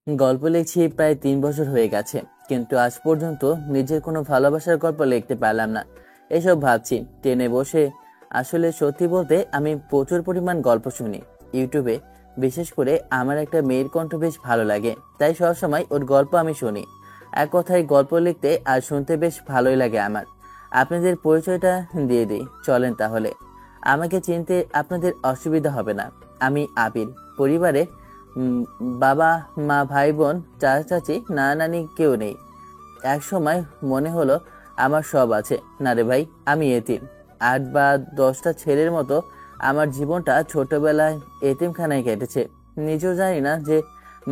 গল্প লিখছি প্রায় 3 বছর হয়ে গেছে, কিন্তু আজ পর্যন্ত নিজের কোনো ভালোবাসার গল্প লিখতে পারলাম না। এসব ভাবছি ট্রেনে বসে। আসলে সত্যি বলতে আমি প্রচুর পরিমাণ গল্প শুনি ইউটিউবে। বিশেষ করে আমার একটা মেয়ের কণ্ঠ বেশ ভালো লাগে, তাই সবসময় ওর গল্প আমি শুনি। এক কথায় গল্প লিখতে আর শুনতে বেশ ভালোই লাগে আমার। আপনাদের পরিচয়টা দিয়ে দিই চলেন তাহলে। আমাকে চিনতে আপনাদের অসুবিধা হবে না। আমি আবির। পরিবারে উম, বাবা মা ভাই বোন চাচা চাচি নানা নানি কেউ নেই। এক সময় মনে হলো আমার সব আছে। না রে ভাই, আমি এতিম। 8 বা 10টা ছেলের মতো আমার জীবনটা ছোটবেলায় এতিমখানায় কেটেছে। নিজেও জানি না যে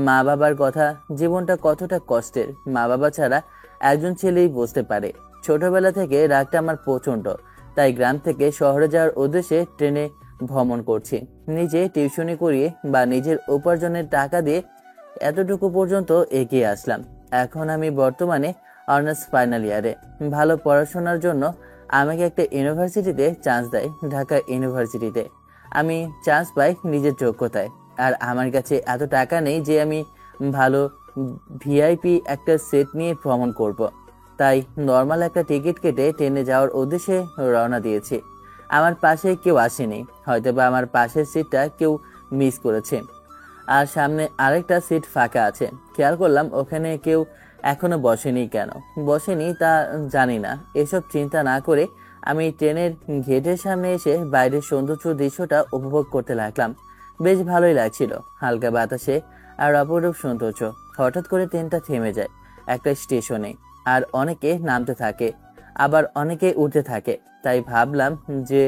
মা বাবার কথা, জীবনটা কতটা কষ্টের মা বাবা ছাড়া একজন ছেলেই বুঝতে পারে। ছোটবেলা থেকে রাগটা আমার প্রচন্ড, তাই গ্রাম থেকে শহরে যাওয়ার উদ্দেশ্যে ট্রেনে ভ্রমণ করছি। নিজে টিউশনি করিয়ে বা নিজের উপার্জনের টাকা দিয়ে এতটুকু পর্যন্ত এগিয়ে আসলাম। এখন আমি বর্তমানে অনার্স ফাইনাল ইয়ারে। ভালো পড়াশোনার জন্য আমাকে একটা ইউনিভার্সিটিতে চান্স দেয়, ঢাকা ইউনিভার্সিটিতে। আমি চান্স পাই নিজের যোগ্যতায়। আর আমার কাছে এত টাকা নেই যে আমি ভালো ভিআইপি একটা সেট নিয়ে ভ্রমণ করব। তাই নর্মাল একটা টিকিট কেটে ট্রেনে যাওয়ার উদ্দেশ্যে রওনা দিয়েছি। আমার পাশে কেউ আসেনি, হয়তোবা আমার পাশের সিটটা কেউ মিস করেছে। আর সামনে আরেকটা সিট ফাঁকা আছে। খেয়াল করলাম ওখানে কেউ এখনো বসেনি। কেন বসেনি তা জানি না। এসব চিন্তা না করে আমি ট্রেনের গেটের সামনে এসে বাইরের সৌন্দর্য দৃশ্যটা উপভোগ করতে লাগলাম। বেশ ভালোই লাগছিল, হালকা বাতাসে আর অপরূপ সৌন্দর্য। হঠাৎ করে ট্রেনটা থেমে যায় একটা স্টেশনে, আর অনেকে নামতে থাকে, আবার অনেকে উঠতে থাকে। তাই ভাবলাম যে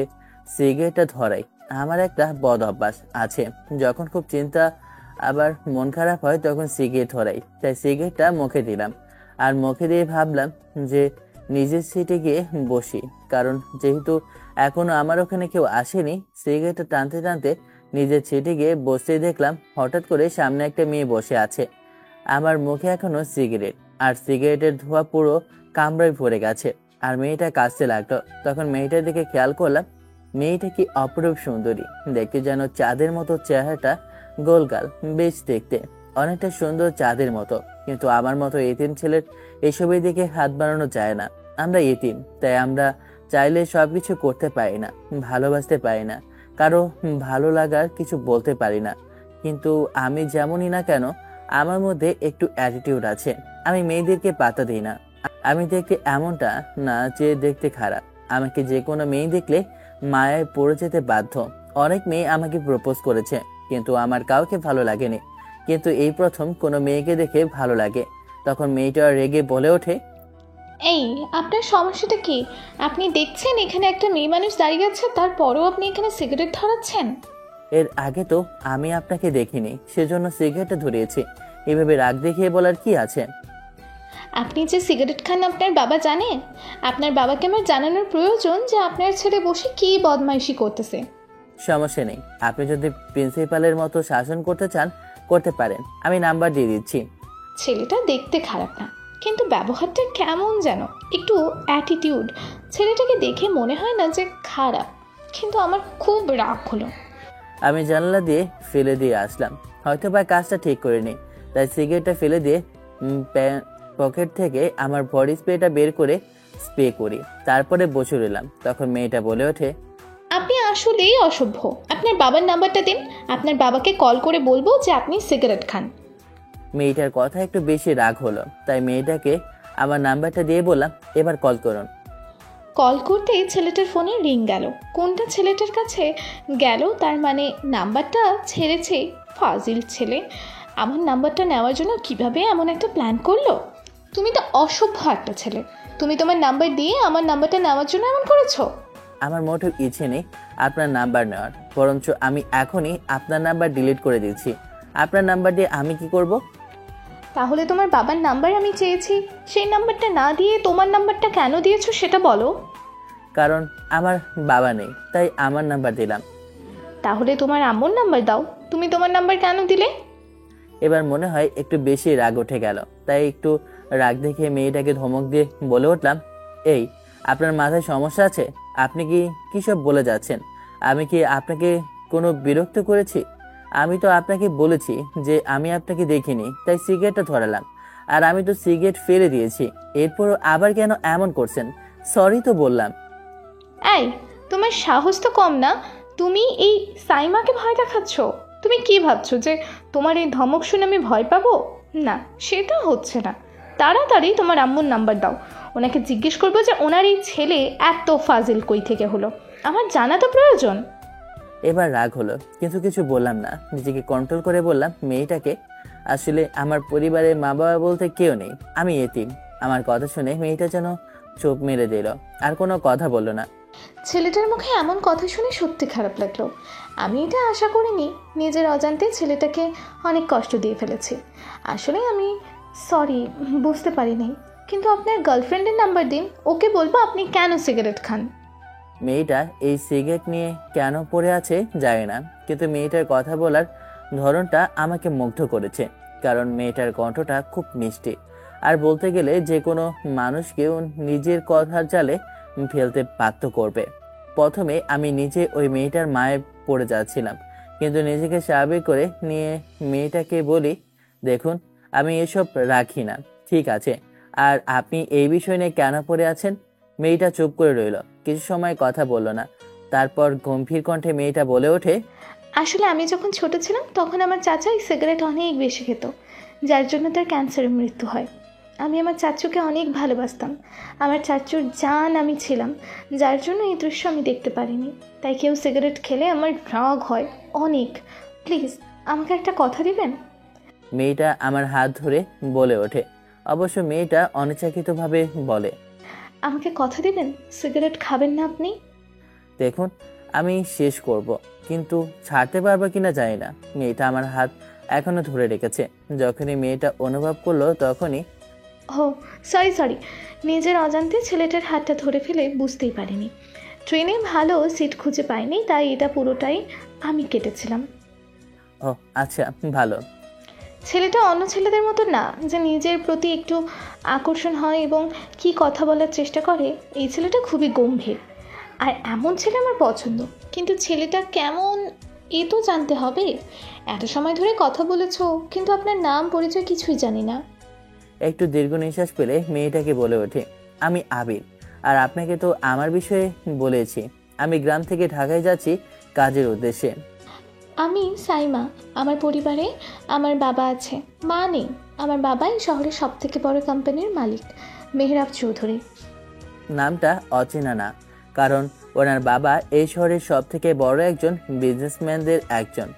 সিগারেটটা ধরাই। আমার একটা বদ অভ্যাস আছে, যখন খুব চিন্তা আবার মন খারাপ হয় তখন সিগারেট ধরাই। তাই সিগারেটটা মুখে দিলাম, আর মুখে দিয়ে ভাবলাম যে নিজের সিটে গিয়ে বসি। কারণ যেহেতু এখনো আমার ওখানে কেউ আসেনি, সিগারেটটা টানতে টানতে নিজের সিটে গিয়ে বসতেই দেখলাম হঠাৎ করে সামনে একটা মেয়ে বসে আছে। আমার মুখে এখনো সিগারেট, আর সিগারেটের ধোঁয়া পুরো কামড়ায় ভরে গেছে। আর মেয়েটা কাঁদতে লাগলো। তখন মেয়েটার দিকে খেয়াল করলাম, মেয়েটা কি অপরূপ সুন্দরী, দেখতে যেন চাঁদের মতো চেহারাটা, গোলগাল, বেশ দেখতে, অনেকটা সুন্দর চাঁদের মতো। কিন্তু আমার মতো এতিম ছেলের এসবের দিকে হাত বাড়ানো যায় না। আমরা এতিম, তাই আমরা চাইলে সবকিছু করতে পারি না, ভালোবাসতে পারি না, কারো ভালো লাগার কিছু বলতে পারি না। কিন্তু আমি যেমনই না কেন, আমার মধ্যে একটু অ্যাটিটিউড আছে। আমি মেয়েদেরকে পাত্তা দিই না। আমি দেখতে এমনটা না যে দেখতে খারাপ। আমাকে যে কোনো মেয়ে দেখলে মায়ায় পড়ে যেতে বাধ্য। অনেক মেয়ে আমাকে প্রপোজ করেছে, কিন্তু আমার কাউকে ভালো লাগেনি। কিন্তু এই প্রথম কোনো মেয়েকে দেখে ভালো লাগে। তখন মেয়েটা রেগে বলে ওঠে, এই, আপনার সমস্যাটা কি? আপনি দেখছেন এখানে একটা মেয়ে মানুষ দাঁড়িয়ে আছে, তারপরেও আপনি এখানে সিগারেট ধরাচ্ছেন? এর আগে তো আমি আপনাকে দেখিনি, সেজন্য সিগারেটটা ধরিয়েছি। এভাবে রাগ দেখিয়ে বলার কি আছে? আপনি যে সিগারেট খান আপনার বাবা জানে? আপনার বাবাকে আমার জানানোর প্রয়োজন যে আপনার ছেলে বসে কী বদমাইশি করতেছে? সমস্যা নেই, আপনি যদি প্রিন্সিপালের মতো শাসন করতে চান করতে পারেন। আমি নাম্বার দিয়ে দিচ্ছি। ছেলেটা দেখতে খারাপ না, কিন্তু ব্যবহারটা কেমন যেন, একটু অ্যাটিটিউড। ছেলেটাকে দেখে মনে হয় না যে খারাপ, কিন্তু আমার খুব রাগ হলো। আমি জানালা দিয়ে ফেলে দিয়ে আসলাম, হয়তো বা কাজটা ঠিক করিনি। তাই সিগারেটটা ফেলে দিয়ে পকেট থেকে আমার বডি স্প্রেটা বের করে স্প্রে করি, তারপরে বসে রইলাম। তখন মেয়েটা বলে ওঠে, আপনি আসলেই অসভ্য। আপনার বাবার নাম্বারটা দিন, আপনার বাবাকে কল করে বলবো যে আপনি সিগারেট খান। মেয়েটার কথা একটু বেশি রাগ হলো, তাই মেয়েটাকে আমার নাম্বারটা দিয়ে বললাম, এবার কল করুন। কল করতেই ছেলেটার ফোনে রিং গেল। কোনটা ছেলেটার কাছে গেল, তার মানে নাম্বারটা ছেড়েছে। ফাজিল ছেলে, আমার নাম্বারটা নেওয়ার জন্য কিভাবে এমন একটা প্ল্যান করলো? তুমি তো অসভ্য একটা ছেলে। তুমি তোমার নাম্বার দিয়ে আমার নাম্বারটা নেওয়ার জন্য এমন করেছো? আমার মোটেও ইচ্ছে নেই আপনার নাম্বার নেওয়ার, বরঞ্চ আমি এখনই আপনার নাম্বার ডিলিট করে দিচ্ছি। আপনার নাম্বার দিয়ে আমি কি করব? তাহলে তোমার বাবার নাম্বার আমি চেয়েছি, সেই নাম্বারটা না দিয়ে তোমার নাম্বারটা কেন দিয়েছো সেটা বলো। কারণ আমার বাবা নেই, তাই আমার নাম্বার দিলাম। তাহলে তোমার আম্মুর নাম্বার দাও। তুমি তোমার নাম্বার কেন দিলে? এবার মনে হয় একটু বেশি রাগ উঠে গেল, তাই একটু রাগ দেখে মেয়েটাকে ধমক দিয়ে বলে উঠলাম, এই, আপনার মাথায় সমস্যা আছে? আপনি কি সব বলে যাচ্ছেন? আমি কি আপনাকে কোনো বিরক্ত করেছি? আমি তো আপনাকে বলেছি যে আমি আপনাকে দেখিনি, তাই সিগারেটটা ধরালাম। আর আমি তো সিগারেট ফেলে দিয়েছি, এরপরও আবার কেন এমন করছেন? সরি তো বললাম। এই, তোমার সাহস তো কম না। তুমি এই সাইমাকে ভয় দেখাচ্ছ? তুমি কি ভাবছো যে তোমার এই ধমক শুনে আমি ভয় পাবো? না, সেটা হচ্ছে না। তাড়াতাড়ি তোমার আম্মুর নাম্বার দাও, ওনাকে জিজ্ঞেস করবো যে ওনার এই ছেলে এত ফাজিল কই থেকে হলো, আমার জানা তো প্রয়োজন। এবার রাগ হলো, কিন্তু কিছু বললাম না। নিজেকে কন্ট্রোল করে বললাম, মেয়েটাকে আসলে আমার পরিবারে মা বাবা বলতে কেউ নেই, আমি এতিম। আমার কথা শুনে মেয়েটা যেন চোখ মেরে দিল, আর কোনো কথা বললো না। ছেলেটার মুখে এমন কথা শুনে সত্যি খারাপ লাগলো। আমি এটা আশা করিনি। নিজের অজান্তে ছেলেটাকে অনেক কষ্ট দিয়ে ফেলেছি। আসলে আমি সরি, বুঝতে পারিনি। কিন্তু আপনার গার্লফ্রেন্ডের নাম্বার দিন, ওকে বলবো আপনি কেন সিগারেট খান। মেয়েটা এই সিগারেট নিয়ে কেন পড়ে আছে জানি না, কিন্তু মেয়েটার কথা বলার ধরনটা আমাকে মুগ্ধ করেছে। কারণ মেয়েটার কণ্ঠটা খুব মিষ্টি, আর বলতে গেলে যে কোনো মানুষকেও নিজের কথার জালে ফেলতে বাধ্য করবে। প্রথমে আমি নিজে ওই মেয়েটার মায়ে পড়ে যাচ্ছিলাম, কিন্তু নিজেকে স্বাভাবিক করে নিয়ে মেয়েটাকে বলি, দেখুন আমি এসব রাখি না, ঠিক আছে? আর আপনি এই বিষয় নিয়ে কেন পড়ে আছেন? মেয়েটা চুপ করে রইল, কিছু সময় কথা বলল না। তারপর গম্ভীর কণ্ঠে মেয়েটা বলে ওঠে, আসলে আমি যখন ছোট ছিলাম তখন আমার চাচা এই সিগারেট অনেক বেশি খেত, যার জন্য তার ক্যান্সারের মৃত্যু হয়। আমি আমার চাচুকে অনেক ভালোবাসতাম। আমার চাচুর জান আমি ছিলাম, যার জন্য এই দৃশ্য আমি দেখতে পারিনি। তাই কেউ সিগারেট খেলে আমার রাগ হয় অনেক। প্লিজ আমাকে একটা কথা দিবেন? মেয়েটা আমার হাত ধরে বলে ওঠে। অবশ্য মেয়েটা অনিচ্ছাকৃতভাবে বলে, আমাকে কথা দিবেন, সিগারেট খাবেন না আপনি? দেখুন আমি শেষ করব, কিন্তু ছাড়তে পারবো কিনা জানি না। মেয়েটা আমার হাত এখনো ধরে রেখেছে। যখনই মেয়েটা অনুভব করলো তখনই, ও সরি সরি, নিজের অজান্তে ছেলেটার হাতটা ধরে ফেলে বুঝতেই পারিনি। ট্রেনে ভালো সিট খুঁজে পাইনি, তাই এটা পুরোটাই আমি কেটেছিলাম। ও আচ্ছা, ভালো। ছেলেটা অন্য ছেলেদের মতো না যে নিজের প্রতি একটু আকর্ষণ হয় এবং কি কথা বলার চেষ্টা করে। এই ছেলেটা খুবই গম্ভীর, আর এমন ছেলে আমার পছন্দ। কিন্তু ছেলেটা কেমন এ তো জানতে হবে। এত সময় ধরে কথা বলেছো, কিন্তু আপনার নাম পরিচয় কিছুই জানি না। একটু দীর্ঘ নিঃশ্বাস ফেলে মেয়েটাকে বলে ওঠে, আমি আবির। আর আপনাকে তো আমার বিষয়ে বলেছি। আমি গ্রাম থেকে ঢাকায় যাচ্ছি কাজের উদ্দেশ্যে। আমি সাইমা। আমার পরিবারে আমার বাবা আছে, মা নেই। আমার বাবাই শহরের সবথেকে বড় কোম্পানির মালিক, মেহরাব চৌধুরী। নামটা অচেনা না, কারণ ওনার বাবা এই শহরের সব থেকে বড় একজন বিজনেসম্যানদের একজন।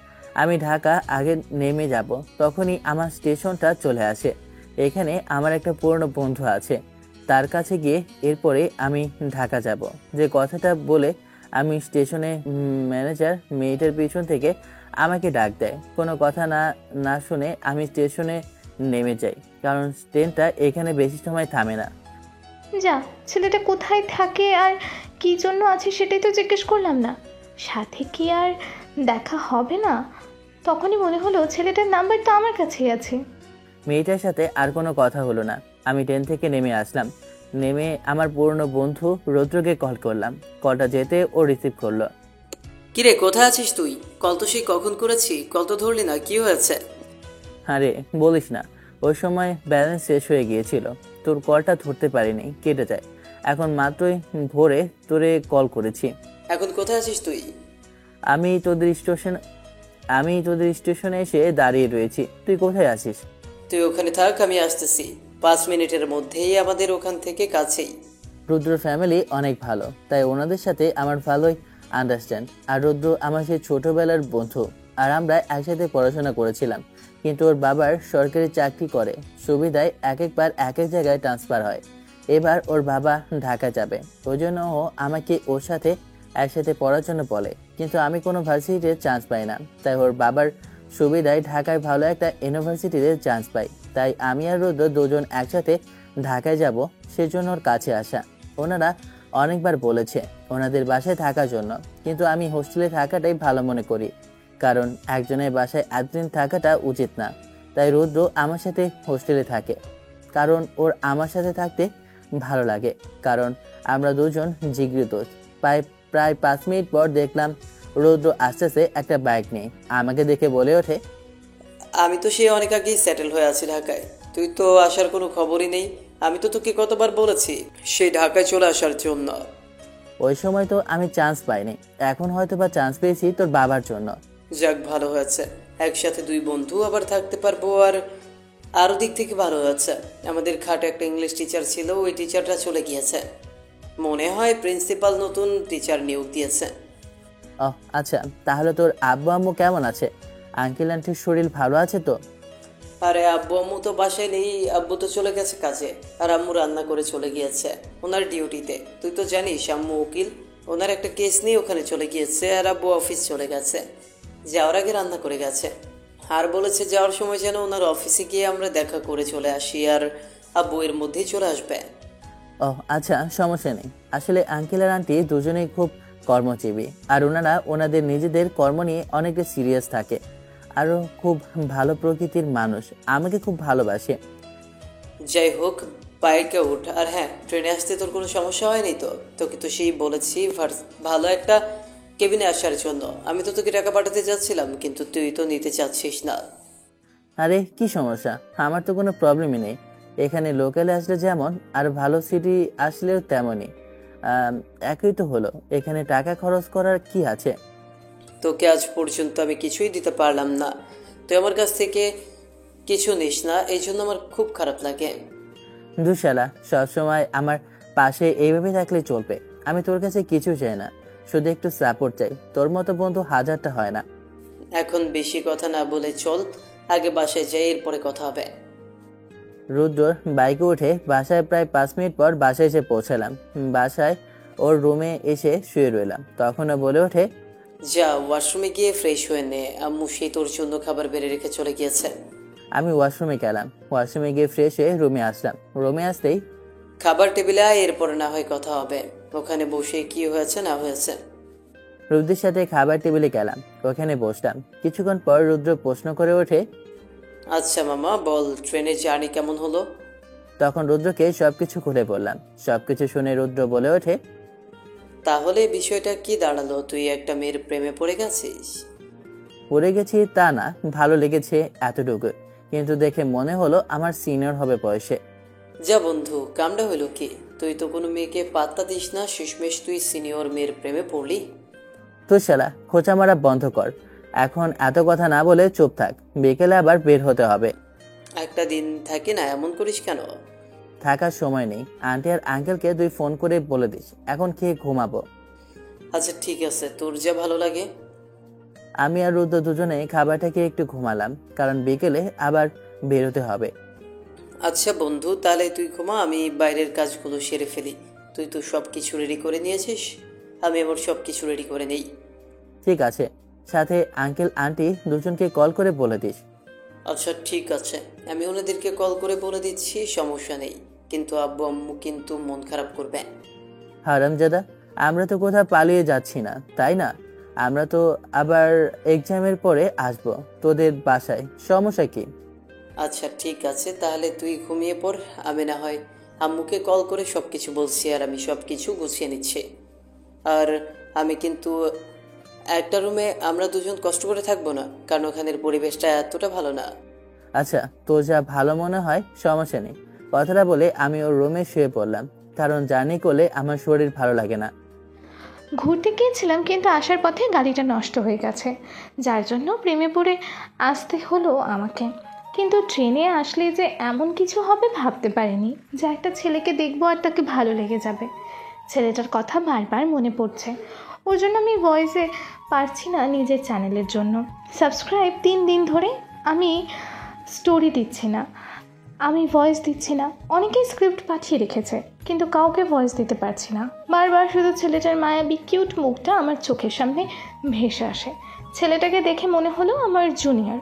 আমি ঢাকা আগে নেমে যাব, তখনই আমার স্টেশনটা চলে আসে। এখানে আমার একটা পুরনো বন্ধু আছে, তার কাছে গিয়ে এরপরে আমি ঢাকা যাব। যে কথাটা বলে আমি স্টেশনে ম্যানেজার মেয়েটার পিছন থেকে আমাকে ডাক দেয়। কোনো কথা না না শুনে আমি স্টেশনে নেমে যাই, কারণ ট্রেনটা এখানে বেশি সময় থামে না। যা, ছেলেটা কোথায় থাকে আর কী জন্য আছে সেটাই তো জিজ্ঞেস করলাম না। সাথে কি আর দেখা হবে না? তখনই মনে হলো ছেলেটার নাম্বার তো আমার কাছেই আছে। মেয়েটার সাথে আর কোনো কথা হলো না। আমি ট্রেন থেকে নেমে আসলাম। নেমে আমার পুরনো বন্ধু রৌদ্রকে কল করলাম। কলটা যেতে ও রিসিভ করলো। কিরে, কোথায় আছিস তুই? কল তো সেই কখন করেছি, কল তো ধরলি না, কি হয়েছে? আরে বলিস না, ওই সময় ব্যালেন্স শেষ হয়ে গিয়েছিল, তোর কলটা ধরতে পারিনি, কেটে যায়। এখন মাত্রই ভোরে তোরে কল করেছি। এখন কোথায় আছিস তুই? আমি তোদের স্টেশন আমি তোদের স্টেশনে এসে দাঁড়িয়ে রয়েছি। তুই কোথায় আছিস? তুই ওখানে থাক, আমি আসতেছি। 5 মিনিটের মধ্যেই আমাদের ওখান থেকে কাছেই। রুদ্র ফ্যামিলি অনেক ভালো, তাই ওনাদের সাথে আমার ভালোই আন্ডারস্ট্যান্ড। আর রুদ্র আমার সেই ছোটবেলার বন্ধু, আর আমরা একসাথে পড়াশোনা করেছিলাম। কিন্তু ওর বাবার সরকারি চাকরি করে, সুবিধায় একবার এক এক জায়গায় ট্রান্সফার হয়। এবার ওর বাবা ঢাকা যাবে, ওই জন্য ও আমাকে ওর সাথে একসাথে পড়ার জন্য বলে। কিন্তু আমি কোনো ভার্সিটিতে চান্স পাই না, তাই ওর বাবার সুবিধায় ঢাকায় ভালো একটা ইউনিভার্সিটিতে চান্স পাই। তাই আমি আর রুদ্র দুজন একসাথে ঢাকায় যাব, সেজন্য ওর কাছে আসা। ওনারা অনেকবার বলেছে ওনাদের বাসায় থাকার জন্য, কিন্তু আমি হোস্টেলে থাকাটাই ভালো মনে করি, কারণ একজনের বাসায় এতদিন থাকাটা উচিত না। তাই রুদ্র আমার সাথে হোস্টেলে থাকে, কারণ ওর আমার সাথে থাকতে ভালো লাগে, কারণ আমরা দুজন জিগরি দোস্ত। প্রায় 5 মিনিট পর দেখলাম রুদ্র আসতেছে একটা বাইক নিয়ে আমাকে দেখে বলে ওঠে, আমি তো সে অনেক আগেই সেটেল হয়ে আছি ঢাকায়। তুই তো আসার কোনো খবরই নেই। আমি তো তোকে কতবার বলেছি সেই ঢাকায় চলে আসার জন্য। ওই সময় তো আমি চান্স পাইনি, এখন হয়তো বা চান্স পেয়েছি তোর বাবার জন্য। যাক, ভালো হয়েছে, একসাথে দুই বন্ধু আবার থাকতে পারবো। আর আরও দিক থেকে ভালো হয়েছে, আমাদের খাটে একটা ইংলিশ টিচার ছিল, ওই টিচারটা চলে গিয়েছে। মনে হয় প্রিন্সিপাল নতুন টিচার নিয়োগ দিয়েছে। ও আচ্ছা, তাহলে তোর আব্বু আম্মু কেমন আছে? আঙ্কেল আন্টির শরীর ভালো আছে তো? আরে আব্বু আম্মু তো বাসায় নেই, আব্বু তো চলে গেছে কাজে, আর আম্মু রান্না করে চলে গিয়েছে ওনার ডিউটিতে। তুই তো জানিস আম্মু উকিল, ওনার একটা কেস নিয়ে ওখানে চলে গিয়েছে, আর আব্বু অফিস চলে গেছে, যাওয়ার আগে রান্না করে গেছে। আর বলেছে যাওয়ার সময় যেন ওনার অফিসে গিয়ে আমরা দেখা করে চলে আসি, আর আব্বু এর মধ্যেই চলে আসবে। ও আচ্ছা, সমস্যা নেই। আসলে আঙ্কেল আর আন্টি দুজনেই খুব কর্মজীবী, আর ওনারা ওনাদের নিজেদের কর্ম নিয়ে অনেকটা সিরিয়াস থাকে, আরও খুব ভালো প্রকৃতির মানুষ, আমাকে খুব ভালোবাসে। যাই হোক, বাইকে উঠ। আর হ্যাঁ, ট্রেনে আসতে তোর কোনো সমস্যা হয়নি তো? তোকে তো সেই বলেছি ভালো একটা কেবিনে আসার জন্য। আমি তো তোকে টাকা পাঠাতে যাচ্ছিলাম, কিন্তু তুই তো নিতে চাচ্ছিস না। আরে কি সমস্যা, আমার তো কোনো প্রবলেমই নেই। এখানে লোকালে আসলে যেমন, আর ভালো সিটি আসলেও তেমনই। একই তো হলো, এখানে টাকা খরচ করার কি আছে? তোকে আজ পর্যন্ত আমি কিছুই দিতে পারলাম না, তুই আমার কাছ থেকে কিছু নিস না, এই জন্য আমার খুব খারাপ লাগে। দুশালা, সবসময় আমার পাশে এইভাবে থাকলে চলবে। আমি তোর কাছে কিছু চাই না, শুধু একটু সাপোর্ট চাই। তোর মতো বন্ধু হাজারটা হয় না। এখন বেশি কথা না বলে চল, আগে বাসায় যাই, এরপরে কথা হবে। রুদ্র বাইকে উঠে বাসায় প্রায় 5 মিনিট পর বাসায় এসে পৌঁছালাম। বাসায় ওর রুমে এসে শুয়ে রইলাম, তখনও বলে ওঠে, যা ওয়াশরুমে গিয়ে ফ্রেশ হয়ে নে, আম্মু সেই তোর জন্য খাবার বেড়ে রেখে চলে গিয়েছে। আমি ওয়াশরুমে গেলাম। ওয়াশরুমে গিয়ে ফ্রেশ হয়ে রুমে আসলাম। রুমে আসতেই, খাবার টেবিলে আয়, এরপরে না হয় কথা হবে, ওখানে বসে কি হয়েছে না হয়েছে। রুদ্রের সাথে খাবার টেবিলে গেলাম, ওখানে বসলাম। কিছুক্ষণ পর রুদ্র প্রশ্ন করে ওঠে, আচ্ছা মামা বল, ট্রেনের জার্নি কেমন হলো? তখন রুদ্রকে সবকিছু খুলে বললাম। সবকিছু শুনে রুদ্র বলে ওঠে, তাহলে বিষয়টা কি দাঁড়ালো? তুই একটা মেয়ের প্রেমে পড়ে গেছিস? পড়ে গেছি তা না, ভালো লেগেছে এতটুকু, কিন্তু দেখে মনে হলো আমার সিনিয়র হবে বয়সে। যা বন্ধু, কামটা হলো কি? তুই তো কোনো মেয়েকে পাত্তা দিস না, শেষমেশ তুই সিনিয়র মেয়ের প্রেমে পড়লি। তো শালা, খোঁচা মারা বন্ধ কর। এখন এত কথা না বলে চুপ থাক, বিকেলে আবার বের হতে হবে। একটা দিন থাকি না, এমন করিস কেন? থাকার সময় নেই। আন্টি আর আঙ্কেলকে তুই ফোন করে বলে দিস এখন খেয়ে ঘুমাবো। আচ্ছা ঠিক আছে, তোর যা ভালো লাগে। আমি আর রুদ্র দুজনে খাবারটা খেয়ে একটু ঘুমালাম, কারণ বিকেলে আবার বেরোতে হবে। আচ্ছা বন্ধু, তাহলে তুই ঘুমা, আমি বাইরের কাজগুলো সেরে ফেলি। তুই তো সব কিছু রেডি করে নিয়েছিস, আমি আমার সব কিছু রেডি করে নেই। ঠিক আছে, সাথে আঙ্কেল আন্টি দুজনকে কল করে বলে দিস। আচ্ছা ঠিক আছে, আমি ওনাদেরকে কল করে বলে দিচ্ছি, সমস্যা নেই। কিন্তু আব্বু আম্মু কিন্তু মন খারাপ করবে। হারামজাদা, আমরা তো কোথাও পালিয়ে যাচ্ছি না, তাই না? আমরা তো আবার এক্সামের পরে আসবো তোদের বাসায়, সমস্যা কি? আচ্ছা ঠিক আছে, তাহলে তুই ঘুমিয়ে পড়, আমি না হয় আম্মুকে কল করে সব কিছু বলছি, আর আমি সব কিছু গুছিয়ে নিচ্ছি। আর আমি কিন্তু একটা রুমে আমরা দুজন কষ্ট করে থাকবো না, কারণ ওখানের পরিবেশটা এতটা ভালো না। আচ্ছা, তোর যা ভালো মনে হয়, সমস্যা নেই। কথাটা বলে আমি ওর রুমে শুয়ে পড়লাম, কারণ জার্নি করলে আমার শরীর ভালো লাগে না। ঘুরতে গিয়েছিলাম, কিন্তু আসার পথে গাড়িটা নষ্ট হয়ে গেছে, যার জন্য প্রেমে পড়ে আসতে হলো আমাকে। কিন্তু ট্রেনে আসলে যে এমন কিছু হবে ভাবতে পারিনি, যে একটা ছেলেকে দেখবো আর তাকে ভালো লেগে যাবে। ছেলেটার কথা বারবার মনে পড়ছে, ওর জন্য আমি ভয়েসে পারছি না নিজের চ্যানেলের জন্য সাবস্ক্রাইব। 3 দিন ধরে আমি স্টোরি দিচ্ছি না, আমি ভয়েস দিচ্ছি না। অনেকেই স্ক্রিপ্ট পাঠিয়ে রেখেছে, কিন্তু কাউকে ভয়েস দিতে পারছি না। বারবার শুধু ছেলেটার মায়াবী কিউট মুখটা আমার চোখের সামনে ভেসে আসে। ছেলেটাকে দেখে মনে হলো আমার জুনিয়র।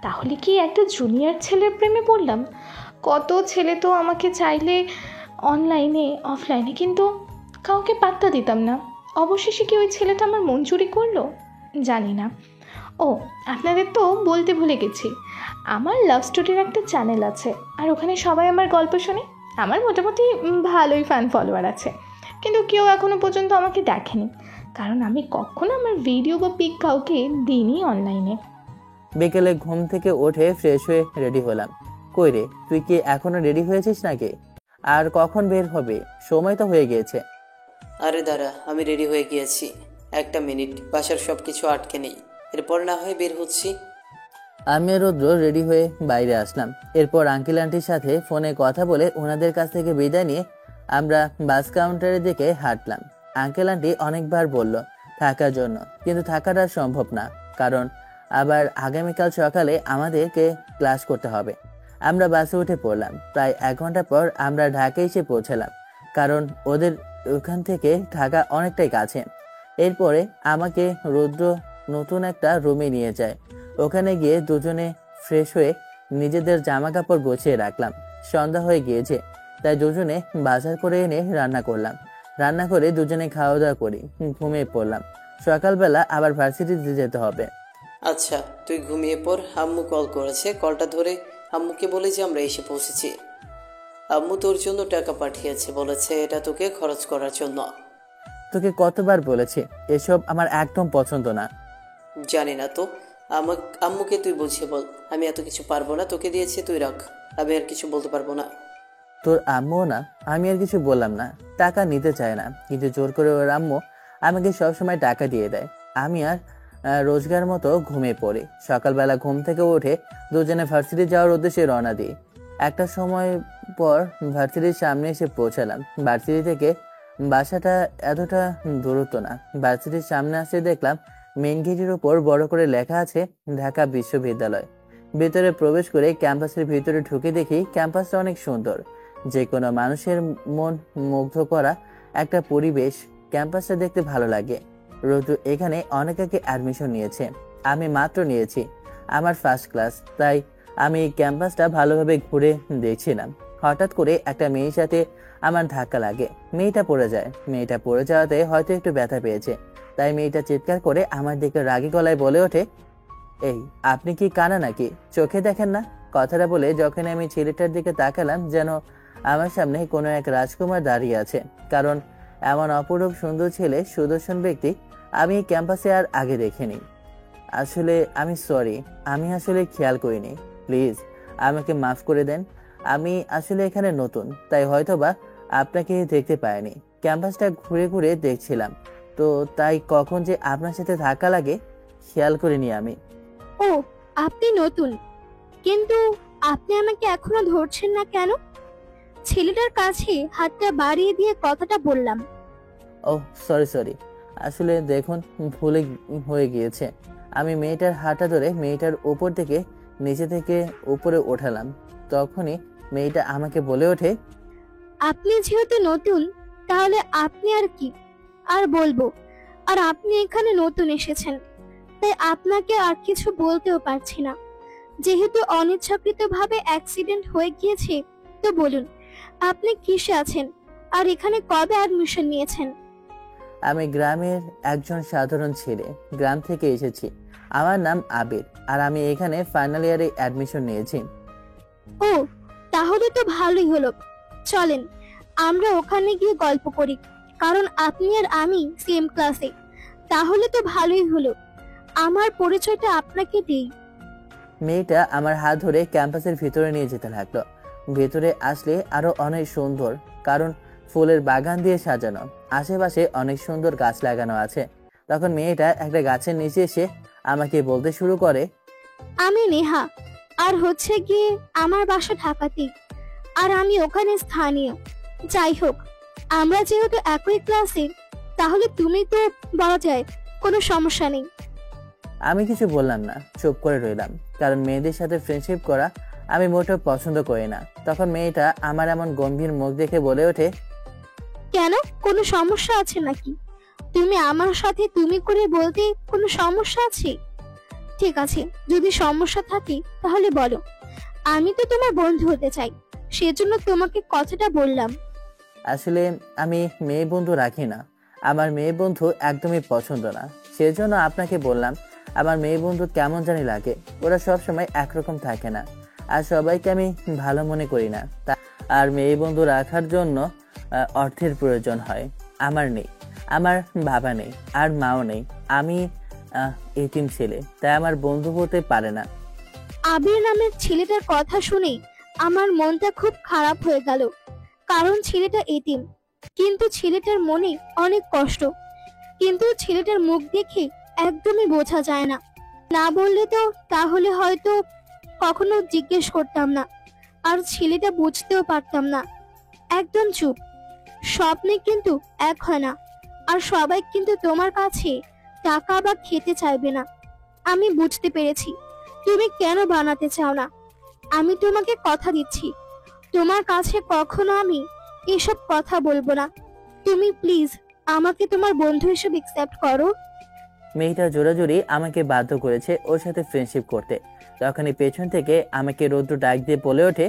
তাহলে কি একটা জুনিয়র ছেলের প্রেমে পড়লাম? কত ছেলে তো আমাকে চাইলে অনলাইনে অফলাইনে, কিন্তু কাউকে পাত্তা দিতাম না। অবশেষে কি ওই ছেলেটা আমার মন চুরি করলো? জানি না। ও, আপনাদের তো বলতে ভুলে গেছি, আমার লাভ স্টোরির একটা চ্যানেল আছে, আর ওখানে সবাই আমার গল্প শোনে। আমার মোটামুটি ভালোই ফ্যান ফলোয়ার আছে, কিন্তু কেউ এখনও পর্যন্ত আমাকে দেখেনি। কারণ আমি কখনো আমার ভিডিও বা পিক কাউকে দিইনি অনলাইনে। বিকেলে ঘুম থেকে উঠে ফ্রেশ হয়ে রেডি হলাম। কই রে, তুই কি এখনো রেডি হয়েছিস নাকি? আর কখন বের হবে? সময় তো হয়ে গিয়েছে। আরে দাঁড়া, আমি রেডি হয়ে গিয়েছি। একটা মিনিট, বাসার সব কিছু আটকে নেই, এরপর না হয় বের হচ্ছি। আমি আর রুদ্র রেডি হয়ে বাইরে আসলাম। এরপর আঙ্কেল আন্টির সাথে ফোনে কথা বলে ওনাদের কাছ থেকে বিদায় নিয়ে আমরা বাস কাউন্টারের দিকে হাঁটলাম। আঙ্কেল আন্টি অনেকবার বলল থাকার জন্য, কিন্তু থাকাটা সম্ভব না, কারণ আবার আগামীকাল সকালে আমাদেরকে ক্লাস করতে হবে। আমরা বাসে উঠে পড়লাম। প্রায় 1 ঘন্টা পর আমরা ঢাকায় এসে পৌঁছালাম, কারণ ওদের ওখান থেকে ঢাকা অনেকটাই কাছে। এরপরে আমাকে রুদ্র নতুন একটা রুমে নিয়ে যায়। ওখানে গিয়ে দুজনে ফ্রেশ হয়ে নিজেদের জামা কাপড় গুছিয়ে রাখলাম। সন্ধ্যা হয়ে গিয়েছে, তাই দুজনে বাজার করে এনে রান্না করলাম। রান্না করে দুজনে খাওয়া দাওয়া করি, ঘুমিয়ে পড়লাম। সকালবেলা আবার ভার্সিটিতে যেতে হবে। আচ্ছা, তুই ঘুমিয়ে পড়। আম্মু কল করেছে, কলটা ধরে আম্মুকে বলে যে আমরা এসে পৌঁছেছি। আম্মু তোর জন্য টাকা পাঠিয়েছে, বলেছে এটা তোকে খরচ করার জন্য। তোকে কতবার বলেছি এসব আমার একদম পছন্দ না। জানি না তো, আম্মুকে তুই বুঝিয়ে বল। আমি এত কিছু পারবো না, তোকে দিয়েছি তুই রাখ, আমি আর কিছু বলতে পারবো না। তোর আম্মু না? আমি আর কিছু বললাম না। টাকা নিতে চায় না, কিন্তু জোর করে ওর আম্মু আমাকে সবসময় টাকা দিয়ে দেয়। আমি আর রোজগার মতো ঘুমিয়ে পড়ি। সকালবেলা ঘুম থেকে উঠে দুজনে ভার্সিটি যাওয়ার উদ্দেশ্যে রওনা দিই। একটা সময় পর ভার্সিটির সামনে এসে পৌঁছালাম। ভার্সিটি থেকে বাসাটা এতটা দূরত্ব না। ভার্সিটির সামনে আসতে দেখলাম মেইন গেটের উপর বড় করে লেখা আছে ঢাকা বিশ্ববিদ্যালয়। ভেতরে প্রবেশ করে ক্যাম্পাসের ভিতরে ঢুকে দেখি ক্যাম্পাসটা অনেক সুন্দর, যে কোনো মানুষের মন মুগ্ধ করা একটা পরিবেশ। ক্যাম্পাসটা দেখতে ভালো লাগে। রোজু এখানে অনেক আগে অ্যাডমিশন নিয়েছে, আমি মাত্র নিয়েছি, আমার ফার্স্ট ক্লাস। তাই আমি ক্যাম্পাসটা ভালোভাবে ঘুরে দেখছিলাম। হঠাৎ করে একটা মেয়ের সাথে আমার ধাক্কা লাগে। মেয়েটা পড়ে যায়। মেয়েটা পড়ে যাওয়াতে হয়তো একটু ব্যথা পেয়েছে, তাই মেয়েটা চিৎকার করে আমার দিকে রাগী গলায় বলে ওঠে, এই আপনি কি কানা নাকি? চোখে দেখেন না? কথাটা বলে যখন আমি ছেলেটার দিকে তাকালাম, যেন আমার সামনে কোনো এক রাজকুমার দাঁড়িয়ে আছে। কারণ এমন অপরূপ সুন্দর ছেলে, সুদর্শন ব্যক্তি আমি এই ক্যাম্পাসে আর আগে দেখিনি। আসলে আমি সরি, আমি আসলে খেয়াল করিনি। প্লিজ আমাকে মাফ করে দেন। আমি আসলে এখানে নতুন, তাই হয়তোবা আপনাকে দেখতে পাইনি। ক্যাম্পাসটা ঘুরে ঘুরে দেখছিলাম, তো তাই কখন যে আপনার সাথে ধাক্কা লাগে খেয়াল করিনি আমি। ও, আপনি নতুন, কিন্তু আপনি আমাকে এখনো ধরছেন না কেন? ছেলেটার কাছে হাতটা বাড়িয়ে দিয়ে কথাটা বললাম। ও সরি, আসলে দেখুন ভুলে হয়ে গিয়েছে। আমি মেয়েটার হাতটা ধরে মেয়েটার উপর থেকে নিচে থেকে উপরে ওঠালাম। তখনই মেয়েটা আমাকে বলে ওঠে, আপনি যেহেতু নতুন, তাহলে আপনি আর কি আর বলবো। আর আপনি এখানে নতুন এসেছেন, তাই আপনাকে আর কিছু বলতেও পারছি না। যেহেতু অনিচ্ছাকৃতভাবে অ্যাক্সিডেন্ট হয়ে গিয়েছে, তো বলুন আপনি কিসে আছেন আর এখানে কবে অ্যাডমিশন নিয়েছেন? আমি গ্রামের একজন সাধারণ ছেলে, গ্রাম থেকে এসেছি। আমার নাম আবির, আর আমি এখানে ফাইনাল ইয়ারে অ্যাডমিশন নিয়েছি। ও, তাহলে তো ভালোই হলো। চলেন আমরা ওখানে গিয়ে গল্প করি, কারণ আপনি আর আমি সেম ক্লাসে। তাহলে তো ভালোই হলো। আমার পরিচয়টা আপনাকে দিই। মেয়েটা আমার হাত ধরে ক্যাম্পাসের ভিতরে নিয়ে যেতে লাগলো। ভেতরে আসলে আরো অনেক সুন্দর, কারণ ফুলের বাগান দিয়ে সাজানো, আশেপাশে অনেক সুন্দর গাছ লাগানো আছে। তখন মেয়েটা একটা গাছের নিচে এসে আমাকে বলতে শুরু করে, আমি নেহা, আর হচ্ছে গিয়ে আমার বাসা ঢাকাতেই, আর আমি ওখানে স্থানীয়। যাই হোক, আমরা যেহেতু একই ক্লাসে, তাহলে তুমি তো বলা যায়, কোনো সমস্যা নেই। আমি কিছু বললাম না, চুপ করে রইলাম, কারণ মেয়েদের সাথে ফ্রেন্ডশিপ করা আমি মোটেও পছন্দ করি না। তখন মেয়েটা আমার এমন গম্ভীর মুখ দেখে বলে ওঠে, কেন, কোনো সমস্যা আছে নাকি? তুমি আমার সাথে তুমি করে বলতে কোনো সমস্যা আছে? ঠিক আছে, যদি সমস্যা থাকে তাহলে বলো। আমি তো তোমার বন্ধু হতে চাই, সেজন্য তোমাকে কথাটা বললাম। আসলে আমি মেয়ে বন্ধু রাখি না, আমার মেয়ে বন্ধু একদমই পছন্দ না, সেজন্য আপনাকে বললাম। আমার মেয়ে বন্ধু কেমন জানি লাগে, ওরা সবসময় একরকম থাকে না, আর সবাইকে আমি ভালো মনে করি না। আর মেয়ে বন্ধু রাখার জন্য অর্থের প্রয়োজন হয়, আমার নেই। আমার বাবা নেই আর মাও নেই, আমি এতিম ছেলে, তাই আমার বন্ধু হতে পারে না। আবির নামের ছেলেটার কথা শুনে আমার মনটা খুব খারাপ হয়ে গেল, কারণ ছেলেটা এতিম। কিন্তু ছেলেটার মনে অনেক কষ্ট, কিন্তু ছেলেটার মুখ দেখে একদমই বোঝা যায় না। না বললে তো তাহলে হয়তো কখনো জিজ্ঞেস করতাম না, আর ছেলেটা বুঝতেও পারতাম না। একদম চুপ। স্বপ্নে কিন্তু এক হয় না, আর সবাই কিন্তু তোমার কাছে টাকা বা খেতে চাইবে না। আমি বুঝতে পেরেছি তুমি কেন বানাতে চাও না। আমি তোমাকে কথা দিচ্ছি, তোমার কাছে কখনো আমি এসব কথা বলবো না। তুমি প্লিজ আমাকে তোমার বন্ধু হিসেবে অ্যাকসেপ্ট করো। মেয়েটা জোরাজোরি আমাকে বাধ্য করেছে ওর সাথে ফ্রেন্ডশিপ করতে। তখনই পেছন থেকে আমাকে রৌদ্র ডাক দিয়ে বলে ওঠে,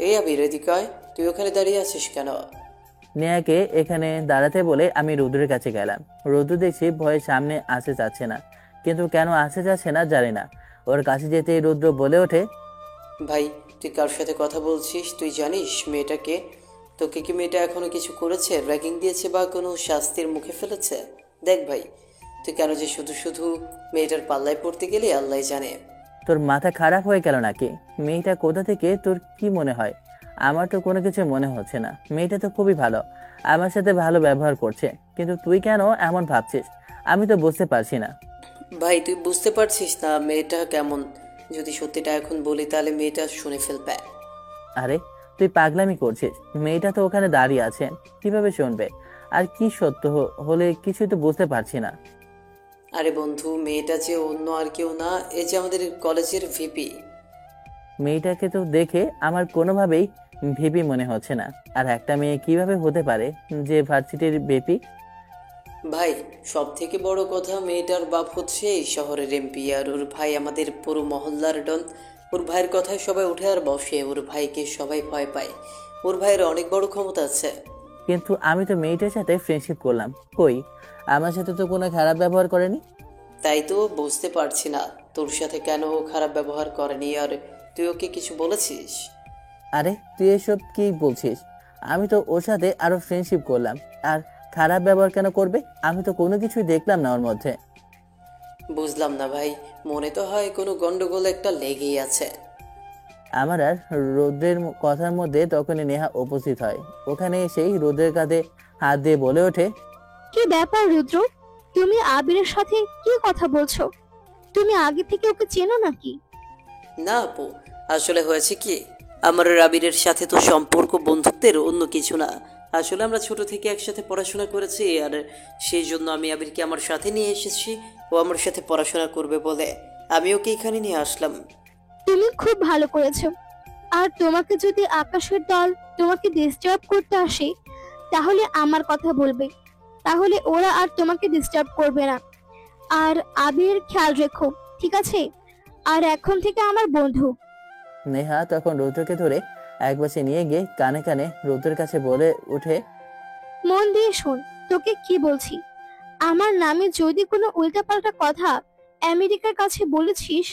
এই আবির এদিকে আয়, তুই ওখানে দাঁড়িয়ে আছিস কেন? নেহাকে এখানে দাঁড়াতে বলে আমি রৌদ্রের কাছে গেলাম। রৌদ্র দেখছি ভয়ে সামনে আসতে চাচ্ছে না, কিন্তু কেন আসতে চাচ্ছে না জানি না। ওর কাছে যেতেই রৌদ্র বলে ওঠে, ভাই তুই কার সাথে কথা বলছিস? তুই জানিস মেয়েটাকে? তোকে কি মেয়েটা এখনো কিছু করেছে, র্যাগিং দিয়েছে বা কোনো শাস্তির মুখে ফেলেছে? দেখ ভাই, তুই কেন যে শুধু শুধু মেয়েটার পাল্লায় পড়তে গেলি আল্লাহ জানে। তোর মাথা খারাপ হয়ে গেল নাকি? মেয়েটা কোথা থেকে তোর কি মনে হয়? আমার তো কোনো কিছু মনে হচ্ছে না। মেয়েটা তো খুবই ভালো, আমার সাথে ভালো ব্যবহার করছে, কিন্তু তুই কেন এমন ভাবছিস আমি তো বুঝতে পারছি না। ভাই তুই বুঝতে পারছিস না মেয়েটা কেমন? যদি সত্যিটা এখন বলি তাহলে মেয়েটা শুনে ফেলবে। আরে তুই পাগলামি করছিস, মেয়েটা তো ওখানে দাঁড়িয়ে আছে, কিভাবে শুনবে? আর কি সত্য হলে কিছুই তো বুঝতে পারছি না। আরে বন্ধু, মেয়েটা যে অন্য আর কেউ না, এ যে আমাদের কলেজের ভিপি। মেয়েটাকে তো দেখে আমার কোনোভাবেই ভিপি মনে হচ্ছে না। আর একটা মেয়ে কিভাবে হতে পারে যে ভার্সিটির বেপি? ভাই সব থেকে বড় কথা, মেয়েটার বাপ হচ্ছে এই শহরের এমপি, আর ওর ভাই আমাদের পুরো মহল্লার ডন। ওর ভাইয়ের কথায় সবাই উঠে আর বসে, ওর ভাইকে সবাই ভয় পায়। ওর ভাইয়ের অনেক বড় ক্ষমতা আছে। কিন্তু আমি তো মেয়েটার সাথে ফ্রেন্ডশিপ করলাম, কই আমার সাথে তো কোনো খারাপ ব্যবহার করেনি। তাই তো বুঝতে পারছি না তোর সাথে কেন ও খারাপ ব্যবহার করেনি। আর তুই ওকে কিছু বলেছিস? আরে তুই এসব কি বলছিস? আমি তো ওর সাথে আরো ফ্রেন্ডশিপ করলাম, আর খারাপ ব্যবহার কেন করবে? আমি তো কোনো কিছুই দেখলাম না ওর মধ্যে। বুঝলাম না ভাই, মনে তো হয় কোনো গন্ডগোল একটা লেগেই আছে। আমার আর রোদ্রের কথার মধ্যে তখনই নেহা উপস্থিত হয়। ওখানে এসেই রোদ্রের কাঁধে হাত দিয়ে বলে ওঠে, কি ব্যাপার রুদ্র, তুমি আবিরের সাথে কি কথা বলছো? তুমি আগে থেকে ওকে চেনো নাকি? না আপু, আসলে হয়েছে কি, আমার আর আবিরের সাথে তো সম্পর্ক বন্ধুত্বের, অন্য কিছু না। আসলে আমরা ছোট থেকে একসাথে পড়াশোনা করেছি, আর সেই জন্য আমি আবিরকে আমার সাথে নিয়ে এসেছি। ও আমার সাথে পড়াশোনা করবে বলে আমি ওকে এখানে নিয়ে আসলাম। তুমি খুব ভালো করেছো। আর তোমাকে যদি আকাশের দল তোমাকে ডিস্টার্ব করতে আসে, তাহলে আমার কথা বলবে, তাহলে ওরা আর তোমাকে ডিস্টার্ব করবে না। আর আবির খেয়াল রেখো, ঠিক আছে? আর এখন থেকে আমার বন্ধু। নেহা তখন রৌদ্রকে ধরে একপাশে নিয়ে গিয়ে কানে কানে রৌদ্রের কাছে বলে ওঠে, মন দিয়ে শোন, তোকে কি বলছি। আমার নামে যদি কোনো উল্টাপাল্টা কথা আমেরিকার কাছে বলেছিস,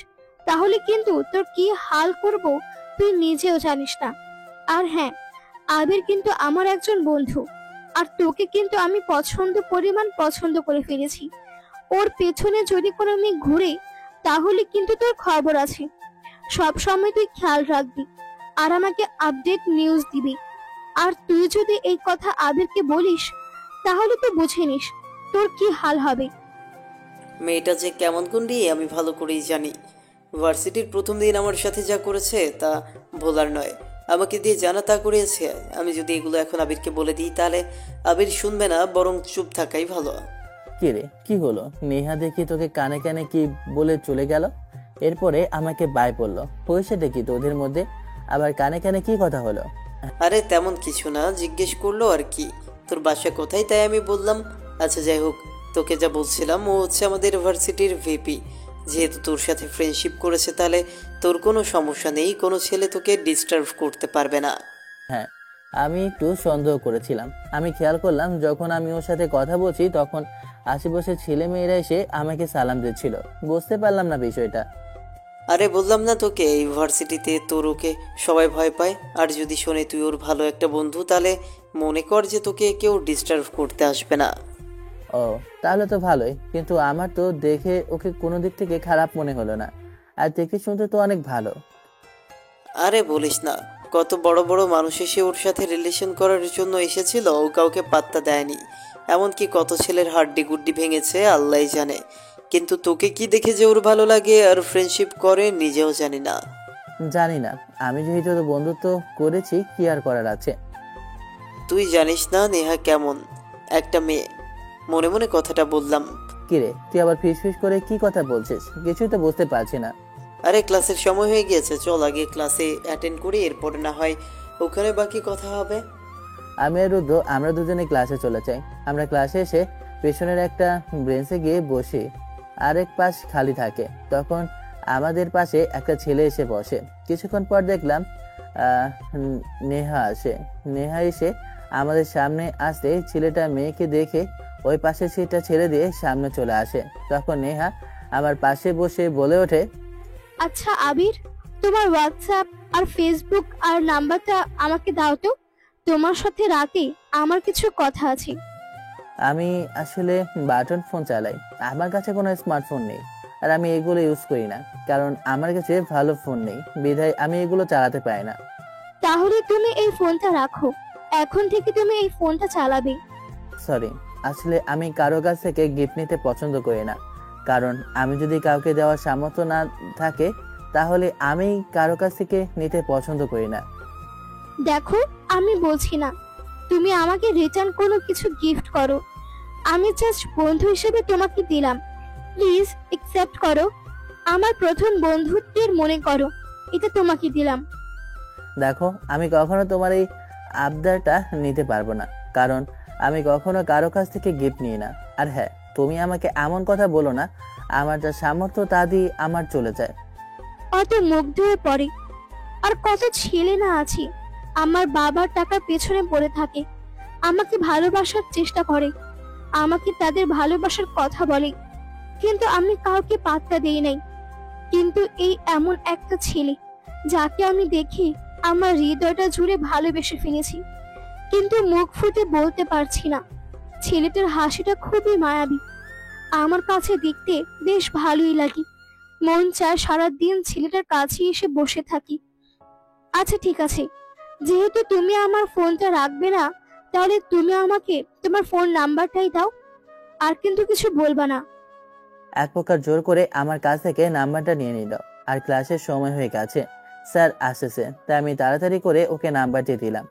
তাহলে কিন্তু তোর কি হাল করব তুই নিজেও জানিস না। আর হ্যাঁ, আবির কিন্তু আমার একজন বন্ধু, আর তোকে কিন্তু আমি পছন্দ করে ফেলেছি। ওর পেছনে যদি কোনো মেয়ে ঘুরে, তাহলে কিন্তু তোর খবর আছে। সব সময় তুই খেয়াল রাখবি, আর আমাকে আপডেট নিউজ দিবি। আর তুই যদি এই কথা আবিরকে বলিস, তাহলে তো বুঝে নিস তোর কি হাল হবে। মেয়েটা যে কেমন কুন্ডি আমি ভালো করেই জানি। ভার্সিটির প্রথম দিন আমার সাথে যা করেছে তা ভোলার নয়। আমাকে দিয়ে জানা তা করিয়েছে। আমি যদি এগুলো এখন আবিরকে বলে দিই তাহলে আবির শুনবে না, বরং চুপ থাকাই ভালো। কি রে কি হলো? নেহা দেখি তোকে কানে কানে কি বলে চলে গেল, এরপরে আমাকে বাই পড়লো। পয়সাটা কি তোদের মধ্যে? আবার কানে কানে কি কথা হলো? আরে তেমন কিছু না, জিজ্ঞেস করলো আর কি তোর বাসা কোথায়, তাই আমি বললাম। আচ্ছা যাই হোক, তোকে যা বলছিলাম, ও হচ্ছে আমাদের ভার্সিটির ভিপি। যেহেতু তোর সাথে ফ্রেন্ডশিপ করেছে, তাহলে তোর কোনো সমস্যা নেই, কোনো ছেলে তোকে ডিস্টার্ব করতে পারবে না। হ্যাঁ, আমি একটু সন্দেহ করেছিলাম। আমি খেয়াল করলাম যখন আমি ওর সাথে কথা বলছি তখন আশেপাশের ছেলে মেয়েরা এসে আমাকে সালাম দিচ্ছিল। বুঝতে পারলাম না বিষয়টা। আরে বললাম না তোকে, এই ভার্সিটিতে তোর ওকে সবাই ভয় পায়। আর যদি শোনে তুই ওর ভালো একটা বন্ধু, তাহলে মনে কর যে তোকে কেউ ডিস্টার্ব করতে আসবে না। ও, তাহলে তো ভালোই, কিন্তু আমার তো দেখে ওকে কোনো দিক থেকে খারাপ মনে হলো না, আর দেখে শুনতে তো অনেক ভালো। আরে বলিস না, কত বড় বড় মানুষ এসে ওর সাথে রিলেশন করার জন্য এসেছিল, ও কাউকে পাত্তা দেয়নি। এমনকি কত ছেলের হাড্ডি গুড্ডি ভেঙেছে আল্লাহই জানে। কিন্তু তোকে কি দেখে যে ওর ভালো লাগে আর ফ্রেন্ডশিপ করে নিজেও জানি না। জানি না, আমি যেহেতু তো বন্ধুত্ব করেছি, কি আর করার আছে। তুই জানিস না নেহা কেমন একটা মেয়ে। মনে মনে কথাটা বললাম। কিরে, তুই আবার ফিস ফিস করে কি কথা বলছিস? কিছুই তো বুঝতে পারছি না। আরে ক্লাসের সময় হয়ে গিয়েছে, চল আগে ক্লাসে অ্যাটেন্ড করি, এরপরে না হয় ওখানে বাকি কথা হবে। আমি আর রুদ্র আমরা দুজনে ক্লাসে চলে যাই। আমরা ক্লাসে এসে পেছনের একটা বেঞ্চে গিয়ে বসি, আরেক পাশ খালি থাকে। তখন আমাদের পাশে একটা ছেলে এসে বসে। কিছুক্ষণ পর দেখলাম আহ, নেহা আসে। নেহা এসে আমাদের সামনে আসতে ছেলেটা মেয়েকে দেখে ওই পাশে সিটটা ছেড়ে দিয়ে সামনে চলে আসে। তখন নেহা আমার পাশে বসে বলে ওঠে, আচ্ছা আবির, তোমার হোয়াটসঅ্যাপ আর ফেসবুক আর নাম্বারটা আমাকে দাও তো। তোমার সাথে রাতে আমার কিছু কথা আছে। আমি আসলে বাটন ফোন চালাই, আমার কাছে কোনো স্মার্টফোন নেই, আর আমি এগুলো ইউজ করি না, কারণ আমার কাছে ভালো ফোন নেই, বিধায় আমি এগুলো চালাতে পারি না। তাহলে তুমি এই ফোনটা রাখো, এখন থেকে তুমি এই ফোনটা চালাবে। সরি, আসলে আমি কারো কাছ থেকে গিফট নিতে পছন্দ করি না, কারণ আমি যদি কাউকে দেওয়ার সামর্থ্য না থাকে তাহলে আমি কারো কাছ থেকে নিতে পছন্দ করি না। দেখো, আমি বলছি না তুমি আমাকে রিটার্ন কোনো কিছু গিফট করো, আমি জাস্ট বন্ধু হিসেবে তোমাকে দিলাম। প্লিজ একসেপ্ট করো, আমার প্রথম বন্ধুত্বের মনে করো, এটা তোমাকে দিলাম। দেখো, আমি কখনো তোমার এই আবদারটা নিতে পারবো না, কারণ আমি কখনো কারো কাছ থেকে গিফট নিই না। আর হ্যাঁ, তুমি আমাকে এমন কথা বলো না, আমার যা সামর্থ্য তা দিয়ে আমার চলে যায়। অত মুগ্ধ হয়ে পড়ে, আর কত ছেলে না আছে আমার বাবার টাকার পেছনে পড়ে থাকে, আমাকে ভালোবাসার চেষ্টা করে, আমাকে তাদের ভালোবাসার কথা বলে, কিন্তু আমি কাউকে পাত্তা দেই নাই। কিন্তু এই এমন একটা ছেলে যাকে আমি দেখি আমার হৃদয়টা জুড়ে ভালোবেসে ফেলেছি, কিন্তু মুখ ফুটে বলতে পারছি না। ছেলেটার হাসিটা খুবই মায়াবী, আমার কাছে দেখতে বেশ ভালোই লাগে। মন চায় সারাদিন ছেলেটার কাছে এসে বসে থাকি। আচ্ছা ঠিক আছে, যেহেতু তুমি আমার ফোনটা রাখবে না, তাহলে তুমি আমাকে তোমার ফোন নাম্বারটাই দাও, আর কিন্তু কিছু বলবা না। এক প্রকার জোর করে আমার কাছ থেকে নাম্বারটা নিয়ে নিল। আর ক্লাসের সময় হয়ে গেছে, স্যার আসেছে, তাই আমি তাড়াতাড়ি করে ওকে নাম্বারটি দিলাম।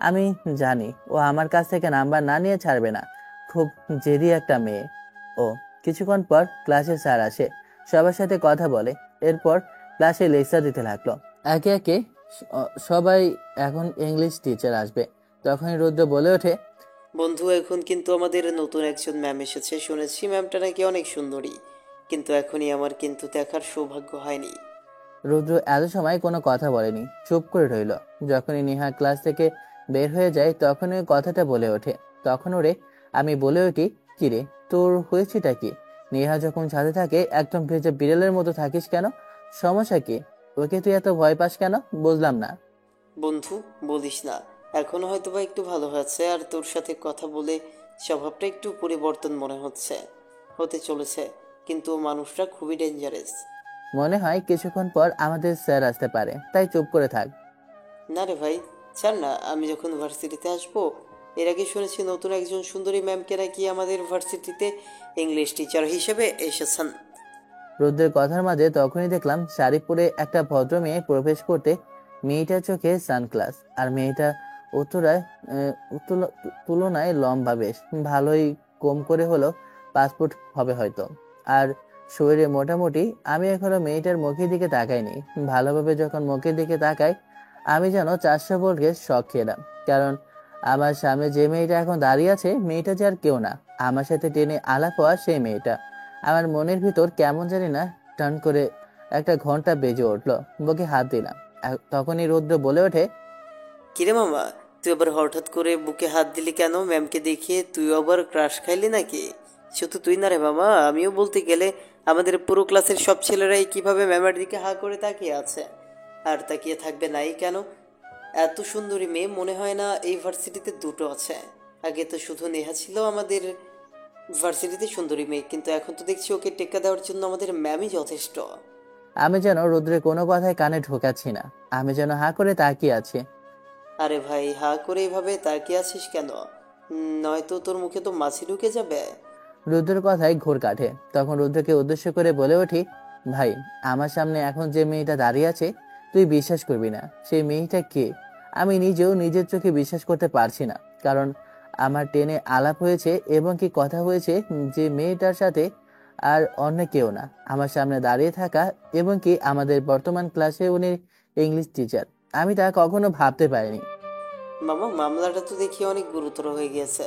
আমি জানি ও আমার কাছ থেকে নাম্বার না নিয়ে ছাড়বে না, খুব জেদি একটা মেয়ে ও। কিছুক্ষণ পর ক্লাসে স্যার আসে, সবার সাথে কথা বলে, এরপর ক্লাসে লেকচার দিতে লাগলো। একে একে সবাই এখন ইংলিশ টিচার আসবে। তখনই রুদ্র বলে ওঠে, বন্ধু, এখন কিন্তু আমাদের নতুন একজন ম্যাম এসেছে, শুনেছি ম্যামটা নাকি অনেক সুন্দরী, কিন্তু এখনই আমার কিন্তু দেখার সৌভাগ্য হয়নি। রুদ্র এত সময় কোনো কথা বলেনি, চুপ করে রইল। যখনই নেহা ক্লাস থেকে বের হয়ে যায় তখনই ওই কথাটা বলে ওঠে। তখন ওরে আমি বলে উঠি, কিরে তোর হয়েছেটা কি? নেহা যখন সাথে থাকে একদম ভেজা বিড়ালের মতো থাকিস কেন? সমস্যা কি? ওকে তুই এত ভয় পাস কেন বুঝলাম না। বন্ধু, বলিস না, এখন হয়তো বা একটু ভালো হয়েছে, আর তোর সাথে কথা বলে স্বভাবটা একটু পরিবর্তন মনে হতে চলেছে, কিন্তু ও মানুষটা খুবই ডেঞ্জারাস। মনে হয় কিছুক্ষণ পর আমাদের স্যার আসতে পারে, তাই চুপ করে থাক। না রে ভাই, ছাড় না, আমি যখন ভার্সিটিতে আসবো, এর আগে শুনেছি নতুন একজন সুন্দরী ম্যামকে নাকি আমাদের ভার্সিটিতে ইংলিশ টিচার হিসেবে এসেছেন। রুদ্রের কথার মাঝে তখনই দেখলাম শাড়ি পরে একটা ভদ্র মেয়ে প্রবেশ করতে। মেয়েটার চোখে সানগ্লাস, আর মেয়েটা উত্তরায় তুলনায় লম্বা, বেশ ভালোই, কম করে হলো 5 ফুট হবে হয়তো। আর শরীরে মোটামুটি। আমি এখনো মেয়েটার মুখের দিকে তাকাইনি। ভালোভাবে যখন মুখের দিকে তাকাই আমি যেন 400 ভোল্টের শক খেলাম, কারণ আমার সামনে যে মেয়েটা এখন দাঁড়িয়ে আছে মেয়েটা যে আর কেউ না, আমার সাথে টেনে আলাপ হওয়া সেই মেয়েটা। আমার মনের ভিতর কেমন জানি না টান করে একটা ঘন্টা বেজে উঠলো। বুকে হাত দিলাম, তখনই রুদ্র বলে ওঠে, কিরে মামা, তুই আবার হঠাৎ করে বুকে হাত দিলি কেন? ম্যামকে দেখে তুই আবার ক্রাশ খাইলি নাকি? শুধু তুই না রে মামা, আমিও বলতে গেলে আমাদের পুরো ক্লাসের সব ছেলেরাই কিভাবে ম্যামের দিকে হা করে তাকিয়ে আছে। আর তাকিয়ে থাকবে নাই কেন? এত সুন্দরী মেয়ে মনে হয় না এই ভার্সিটিতে দুটো আছে। আগে তো শুধু নেহা ছিল আমাদের ভার্সিটিতে সুন্দরী মেয়ে, কিন্তু এখন তো দেখছি ওকে টেক্কা দেওয়ার জন্য আমাদের ম্যামই যথেষ্ট। আমি যেন রুদ্রের কোনো কথায় কানে ঢোকাচ্ছি না, আমি যেন হাঁ করে তাকিয়ে আছি। আরে ভাই, হা করে এভাবে তাকিয়ে আছিস কেন? নয়তো তোর মুখে তো মাছি ঢুকে যাবে। রুদ্রের কথায় ঘোর কাটে। তখন রুদ্রকে উদ্দেশ্য করে বলে উঠি, ভাই, আমার সামনে এখন যে মেয়েটা দাঁড়িয়ে আছে তুই বিশ্বাস করবি না সেই মেয়েটা কে। আমি নিজেও নিজের চোখে বিশ্বাস করতে পারছি না, কারণ আমার টেনে আলাপ হয়েছে এবং কি কথা হয়েছে যে মেয়েটার সাথে, আর অন্য কেউ না, আমার সামনে দাঁড়িয়ে থাকা এবং কি আমাদের বর্তমান ক্লাসে উনি ইংলিশ টিচার। আমি তা কখনো ভাবতে পারিনি। মামা, মামলাটা তো দেখি অনেক গুরুতর হয়ে গেছে।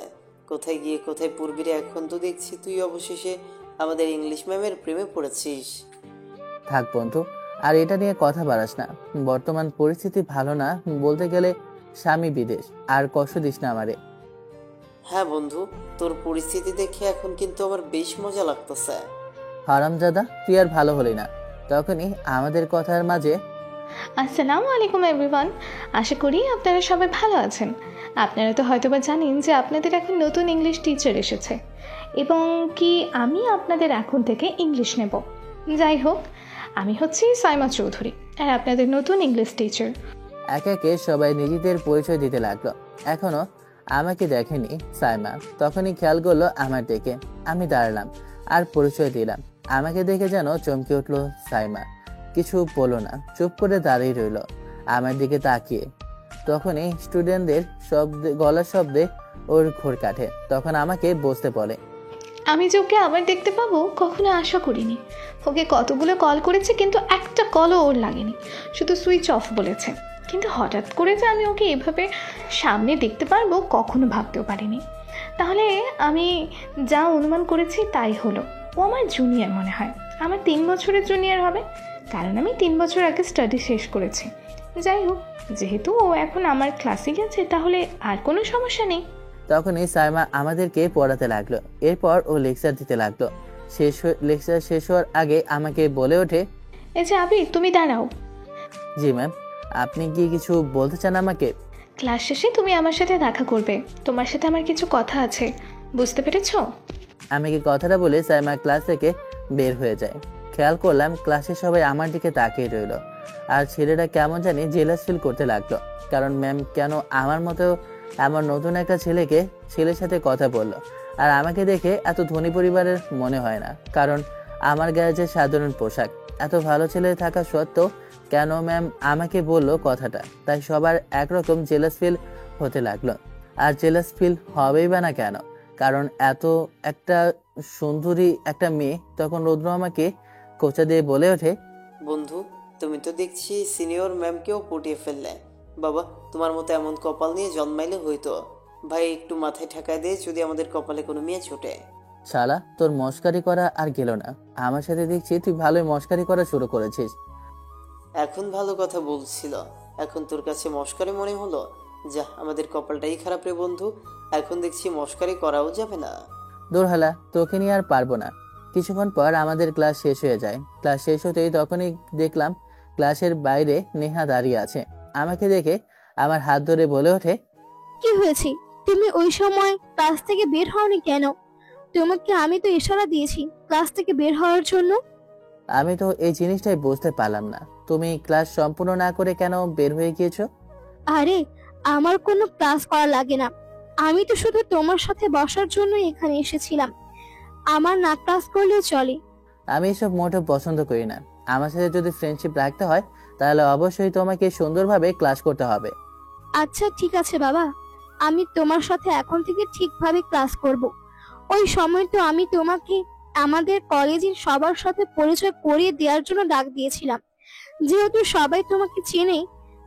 কোথায় গিয়ে কোথায় পড়বি রে? এখন তো দেখছি তুই অবশেষে আমাদের ইংলিশ ম্যামের প্রেমে পড়েছিস। থাক বন্ধু, আর এটা নিয়ে কথা বাড়াস না। বর্তমান পরিস্থিতি ভালো না, বলতে গেলে স্বামী বিদেশ। আর কষ্ট দিস না আমারে। হ্যাঁ বন্ধু, তোর পরিস্থিতি দেখে এখন কিন্তু আমার বেশ মজা লাগতেছে। হারামজাদা, তুই আর ভালো হলি না। তখনই আমাদের কথার মাঝে আসসালামু আলাইকুম এভরিওয়ান। আশা করি আপনারা সবাই ভালো আছেন। আপনারা তো হয়তোবা জানেন যে আপনাদের এখন নতুন ইংলিশ টিচার এসেছে এবং কি আমি আপনাদের এখন থেকে ইংলিশ নেব। যাই হোক, আমি হচ্ছি সাইমা চৌধুরী আর আপনাদের নতুন ইংলিশ টিচার। একে একে সবাই নিজেদের পরিচয় দিতে লাগলো। এখনো আমাকে দেখেনি সাইমা, তখনই খেয়াল করলো আমার দিকে। আমি দাঁড়ালাম আর পরিচয় দিলাম। আমাকে দেখে যেন চমকে উঠলো সাইমা। কিছু বলল না, চুপ করে দাঁড়িয়ে রইল আমার দিকে তাকিয়ে। তখনই স্টুডেন্টদের গলার শব্দে ওর ঘোর কাটে। তখন আমাকে বসতে বলে। আমি যে ওকে আবার দেখতে পাবো কখনো আশা করিনি। ওকে কতগুলো কল করেছে কিন্তু একটা কলও ওর লাগেনি, শুধু সুইচ অফ বলেছে। কিন্তু হঠাৎ করে যে আমি ওকে এভাবে সামনে দেখতে পারবো কখনো ভাবতেও পারিনি। তাহলে আমি যা অনুমান করেছি তাই হলো, ও আমার জুনিয়র মনে হয়। আমার 3 বছরের জুনিয়র হবে, কারণ আমি 3 বছর আগে স্টাডি শেষ করেছি। যাই হোক, যেহেতু ও এখন আমার ক্লাসে গেছে তাহলে আর কোনো সমস্যা নেই। তখনই সাইমা আমাদেরকে পড়াতে লাগলো। এরপর ও লেকচার দিতে লাগলো। লেকচার শেষ হওয়ার আগে আমাকে বলে ওঠে, এই যে আবির, তুমি দাঁড়াও। জি ম্যাম, আপনি কি কিছু বলতে চান আমাকে? ক্লাস শেষে তুমি আমার সাথে দেখা করবে, তোমার সাথে আমার কিছু কথা আছে, বুঝতে পেরেছো? আমি কি কথাটা বলে সাইমা ক্লাস থেকে বের হয়ে যায়। খেয়াল করলাম ক্লাসে সবাই আমার দিকে তাকিয়ে রইল। আর ছেলেটা কেমন জানি জেলাস ফিল করতে লাগলো, কারণ ম্যাম কেন আমার মতো আমার নতুন একটা ছেলের সাথে কথা বললো। আর আমাকে দেখে এত ধনী পরিবারের মনে হয় না, কারণ আমার গায়ে যে সাধারণ পোশাক। এত ভালো ছেলে থাকা সত্ত্বেও কেন ম্যাম আমাকে বললো কথাটা, তাই সবার একরকম জেলাস ফিল হতে লাগলো। আর জেলাস ফিল হবেই বা না কেন, কারণ এত একটা সুন্দরী একটা মেয়ে। তখন রুদ্র আমাকে কোচা দিয়ে বলে ওঠে, বন্ধু, তুমি তো দেখছি সিনিয়র ম্যামকেও পটিয়ে ফেললে। বাবা, তোমার মতো এমন কপাল নিয়ে জন্মাইলে হইতো। ভাই, একটু মাথায় ঠেকায় দে যদি আমাদের কপালে কোনো মেয়ে ছোটে। শালা, তোর মস্কারি করা আর গেল না। আমার সাথে দেখছি তুই ভালোই মস্কারি করা শুরু করেছিস। এখন ভালো কথা বলছিল, এখন তোর কাছে মস্কারি মনে হলো? যা, আমাদের কপালটাই খারাপ রে বন্ধু। এখন দেখছি মস্কারি করাও যাবে না। দূর হালা, তোকে নিয়ে আর পারবো না। কিছুক্ষণ পর আমাদের ক্লাস শেষ হয়ে যায়। ক্লাস শেষ হতেই তখনই দেখলাম ক্লাসের বাইরে নেহা দাঁড়িয়ে আছে। আমাকে দেখে আমার হাত ধরে বলে ওঠে, কি হয়েছে? তুমি ওই সময় ক্লাস থেকে বের হওনি কেন? তোমাকে আমি তো ইশারা দিয়েছি ক্লাস থেকে বের হওয়ার জন্য। আমি তো এই জিনিসটাই বুঝতে পারলাম না, তুমি ক্লাস সম্পূর্ণ না করে কেন বের হয়ে গিয়েছো? আরে, আমার কোনো ক্লাস করা লাগে না। আমি তো শুধু তোমার সাথে বসার জন্য এখানে এসেছিলাম। আমার না ক্লাস করলেও চলে। আমি এসব মোটেও পছন্দ করি না। আমার সাথে যদি ফ্রেন্ডশিপ রাখতে হয় তাহলে অবশ্যই তোমাকে সুন্দরভাবে ক্লাস করতে হবে। আচ্ছা ঠিক আছে বাবা, আমি তোমার সাথে এখন থেকে ঠিকভাবে ক্লাস করব। ওই সময় তো আমি তোমাকে আমাদের কলেজের সবার সাথে পরিচয় করিয়ে দেওয়ার জন্য ডাক দিয়েছিলাম। যেহেতু সবাই তোমাকে চেনে,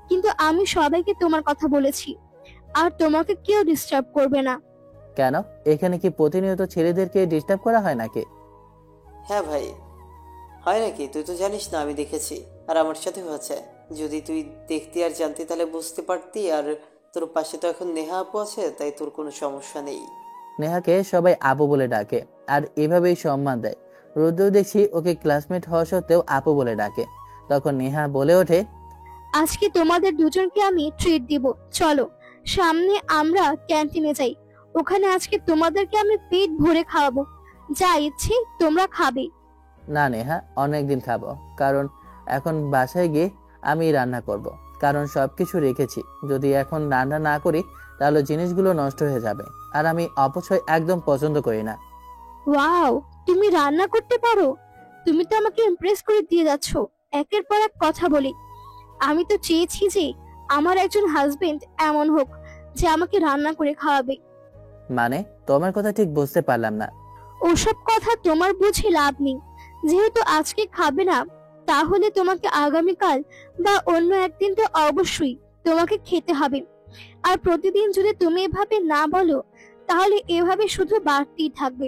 কিন্তু আমি সবাইকে তোমার কথা বলেছি। আর তোমাকে কেউ ডিস্টার্ব করবে না। কেন, এখানে কি প্রতিনিয়ত ছেলেদেরকে ডিস্টার্ব করা হয় নাকি? হ্যাঁ ভাই, হয় নাকি? তুই তো জানিস না, আমি দেখেছি আর আমার সাথে হয়েছে। যদি তুই দেখতি আর জানতি তাহলে বুঝতে পারতি। আর তোর পাশে তো এখন নেহা আপু আছে, তাই তোর কোনো সমস্যা নেই। নেহাকে সবাই আপু বলে ডাকে আর এভাবেই সম্মান দেয়। রুদ্র দেখছি ওকে ক্লাসমেট হওয়া সত্ত্বেও আপু বলে ডাকে। তখন নেহা বলে ওঠে, আজকে তোমাদের দুজনকে আমি ট্রিট দিব। চলো সামনে আমরা ক্যান্টিনে যাই, ওখানে আজকে তোমাদেরকে আমি পেট ভরে খাওয়াবো, যা ইচ্ছে তোমরা খাবে। না নেহা, অনেকদিন খাবো, কারণ এখন বাসায় গিয়ে আমি রান্না করব। কারণ সবকিছু রেখেছি, যদি এখন রান্না না করি তাহলে জিনিসগুলো নষ্ট হয়ে যাবে, আর আমি অপচয় একদম পছন্দ করি না। ওয়াও, তুমি রান্না করতে পারো? তুমি তো আমাকে ইমপ্রেস করে দিয়ে যাচ্ছ। একের পর এক কথা বলি, আমি তো চেয়েছি যে আমার একজন হাজবেন্ড এমন হোক যে আমাকে রান্না করে খাওয়াবে। মানে তোমার কথা ঠিক বুঝতে পারলাম না। ওসব কথা তোমার বুঝে লাভ নেই। যেহেতু আজকে খাবে না, তাহলে তোমাকে আগামীকাল বা অন্য একদিন তো অবশ্যই তোমাকে খেতে হবে। আর প্রতিদিন যদি তুমি এভাবে না বলো, তাহলে এভাবে শুধু বাড়তেই থাকবে।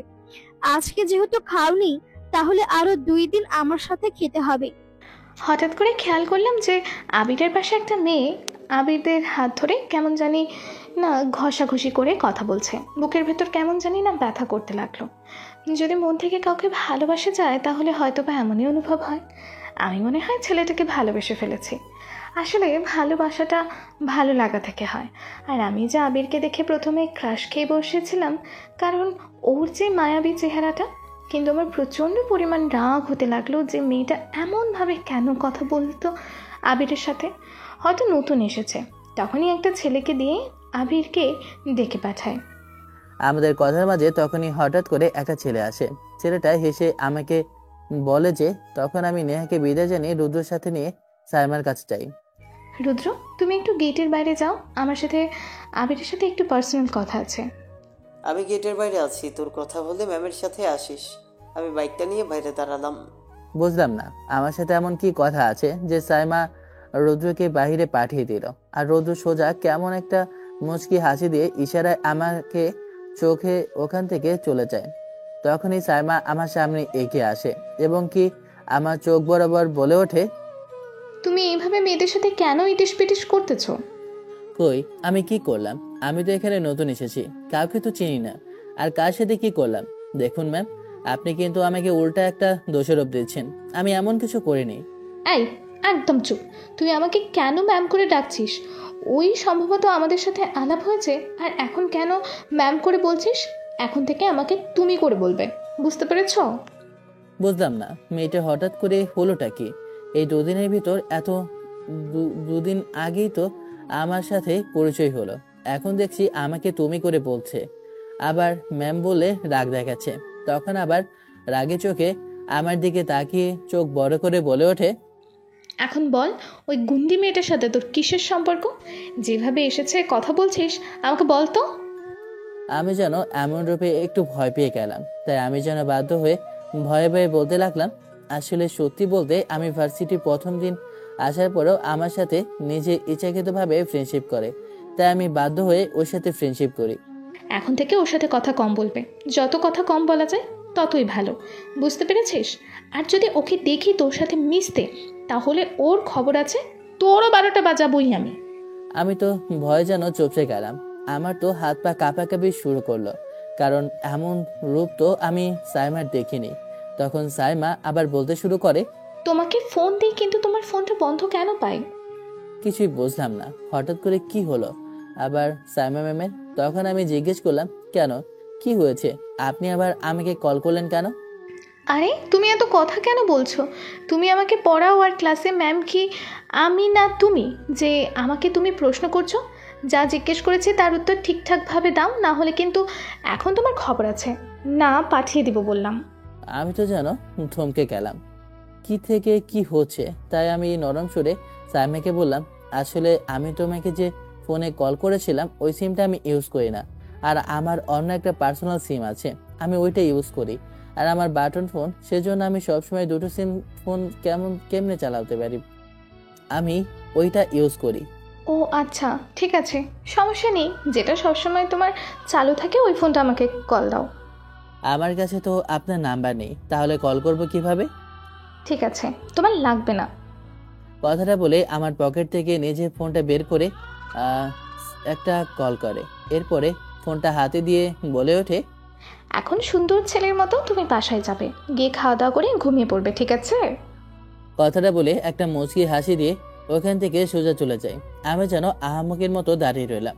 আজকে যেহেতু খাওনি, তাহলে আরো 2 দিন আমার সাথে খেতে হবে। হঠাৎ করে খেয়াল করলাম যে আবিরের পাশে একটা মেয়ে আবিরদের হাত ধরে কেমন জানি না ঘষাঘষি করে কথা বলছে। বুকের ভেতর কেমন জানি না ব্যথা করতে লাগলো। যদি মন থেকে কাউকে ভালোবাসা যায় তাহলে হয়তো বা এমনই অনুভব হয়। আমি মনে হয় ছেলেটাকে ভালোবেসে ফেলেছি। আসলে ভালোবাসাটা ভালো লাগা থেকে হয়। আর আমি যে আবিরকে দেখে প্রথমে ক্রাশ খেয়ে বসেছিলাম, কারণ ওর যে মায়াবী চেহারাটা। কিন্তু আমার প্রচণ্ড পরিমাণ রাগ হতে লাগলো যে মেয়েটা এমনভাবে কেন কথা বলতো আবিরের সাথে। হয়তো নতুন এসেছে। তখনই একটা ছেলেকে দিয়ে আবিরকে ডেকে পাঠায়। আমাদের কথার মাঝে তখনই হঠাৎ করে একটা ছেলে আসে। ছেলেটা হেসে আমাকে বলে যে তখন আমি নেহাকে বিদায় জানিয়ে রুদ্রর সাথে নিয়ে সাইমার কাছে যাই। রুদ্র, তুমি একটু গেটের বাইরে যাও, আমার সাথে আবিরের সাথে একটু পার্সোনাল কথা আছে। আমি গেটের বাইরে আছি, তোর কথা বললে ম্যামের সাথে আসিস। আমি বাইকটা নিয়ে বাইরে দাঁড়ালাম। বুঝলাম না, আমার সাথে এমন কি কথা আছে যে সাইমা রুদ্রকে বাহিরে পাঠিয়ে দিল, আর রুদ্র সোজা কেমন একটা মুচকি হাসি দিয়ে ইশারায় আমাকে চোখে ওখান থেকে চলে যায়। তখনই সাইমা আমার সামনে এগিয়ে আসে এবং কি আমার চোখ বরাবর বলে ওঠে, তুমি এইভাবে মেয়েদের সাথে কেন ইটিস পিটিস করতেছো? কই আমি কি করলাম? আমি তো এখানে নতুন এসেছি, কাউকে তো চিনি না, আর কার সাথে কি করলাম? দেখুন ম্যাম, আপনি কিন্তু আমাকে উল্টা একটা দোষারোপ দিচ্ছেন। আমি এমন কিছু করিনি। এই, একদম চুপ। তুই আমাকে কেন ম্যাম করে ডাকছিস? ওই সম্ভবত আমাদের সাথে আলাপ হয়েছে, আর এখন কেন ম্যাম করে বলছিস? এখন থেকে আমাকে তুমি করে বলবে, বুঝতে পেরেছ? বুঝলাম না, মেয়েটা হঠাৎ করে হলোটা কি? এই দুদিনের ভিতর এত দুদিন আগেই তো আমার সাথে পরিচয় হলো, এখন দেখছি আমাকে তুমি করে বলছে, আবার ম্যাম বলে রাগ দেখাচ্ছে। তখন আবার রাগে চোখে আমার দিকে তাকিয়ে চোখ বড় করে বলে ওঠে, এখন বল, ওই গুন্ডি মেয়েটার সাথে তোর কিসের সম্পর্ক? যেভাবে এসেছে কথা বলছিস, আমাকে বল তো। আমি যেন এমন রূপে একটু ভয় পেয়ে গেলাম, তাই আমি যেন বাধ্য হয়ে ভয়ে ভয়ে বলতে লাগলাম, আসলে সত্যি বলতে আমি ভার্সিটির প্রথম দিন আসার পরেও আমার সাথে নিজে ইচ্ছাকৃতভাবে ফ্রেন্ডশিপ করে, তাই আমি বাধ্য হয়ে ওর সাথে ফ্রেন্ডশিপ করি। এখন থেকে ওর সাথে কথা কম বলবে। যত কথা কম বলা যায় ততই ভালো, বুঝতে পেরেছিস? আর যদি ওকে দেখি তোর সাথে মিশতে, তাহলে ওর খবর আছে, তোরও 12টা বাজাবই আমি। আমি তো ভয় যেন চুপসে গেলাম, আমার তো হাত পা কাঁপাকাঁপি শুরু করলো, কারণ এমন রূপ তো আমি সাইমার দেখিনি। তখন সাইমা আবার বলতে শুরু করে, তোমাকে ফোন দিই, কিন্তু তোমার ফোনটা বন্ধ কেন পাই? কিছুই বুঝলাম না হঠাৎ করে কি হলো আবার সাইমা ম্যামের। তখন আমি জিজ্ঞেস করলাম, কেন, কি হয়েছে? আপনি আবার আমাকে কল করলেন কেন? আরে তুমি এত কথা কেন বলছো? তুমি আমাকে পড়াও, আর ক্লাসে ম্যাম কি আমি না তুমি, যে আমাকে তুমি প্রশ্ন করছো? যা জিজ্ঞেস করেছি তার উত্তর ঠিকঠাকভাবে দাও, না হলে কিন্তু এখন তোমার খবর আছে, না পাঠিয়ে দিব বললাম। আমি তো যেন থমকে গেলাম, কি থেকে কি হচ্ছে। তাই আমি নরম সুরে সাইমাকে বললাম, আসলে আমি তোমাকে যে ফোনে কল করেছিলাম ওই সিমটা আমি ইউজ করি না, আর আমার অন্য একটা পার্সোনাল সিম আছে, আমি ওইটা ইউজ করি, আর আমার বাটন ফোন, সেজন্য আমি সবসময় দুটো সিম ফোন কেমনে চালাতে পারি, আমি ওইটা ইউজ করি। ও আচ্ছা, ঠিক আছে, সমস্যা নেই। যেটা সবসময় তোমার চালু থাকে ওই ফোনটা আমাকে কল দাও। আমার কাছে তো আপনার নাম্বার নেই, তাহলে কল করব কিভাবে? ঠিক আছে, তোমার লাগবে না। কথাটা বলে আমার পকেট থেকে নিজের ফোনটা বের করে একটা কল করে, এরপরে ফোনটা হাতে দিয়ে বলে ওঠে, এখন সুন্দর ছেলের মতো তুমি বাসায় যাবে, গিয়ে খাওয়া দাওয়া করে ঘুমিয়ে পড়বে, ঠিক আছে? কথাটা বলে একটা মুচকি হাসি দিয়ে ওখান থেকে সোজা চলে যায়। আমি যেন আহাম্মকের মতো দাঁড়িয়ে রইলাম।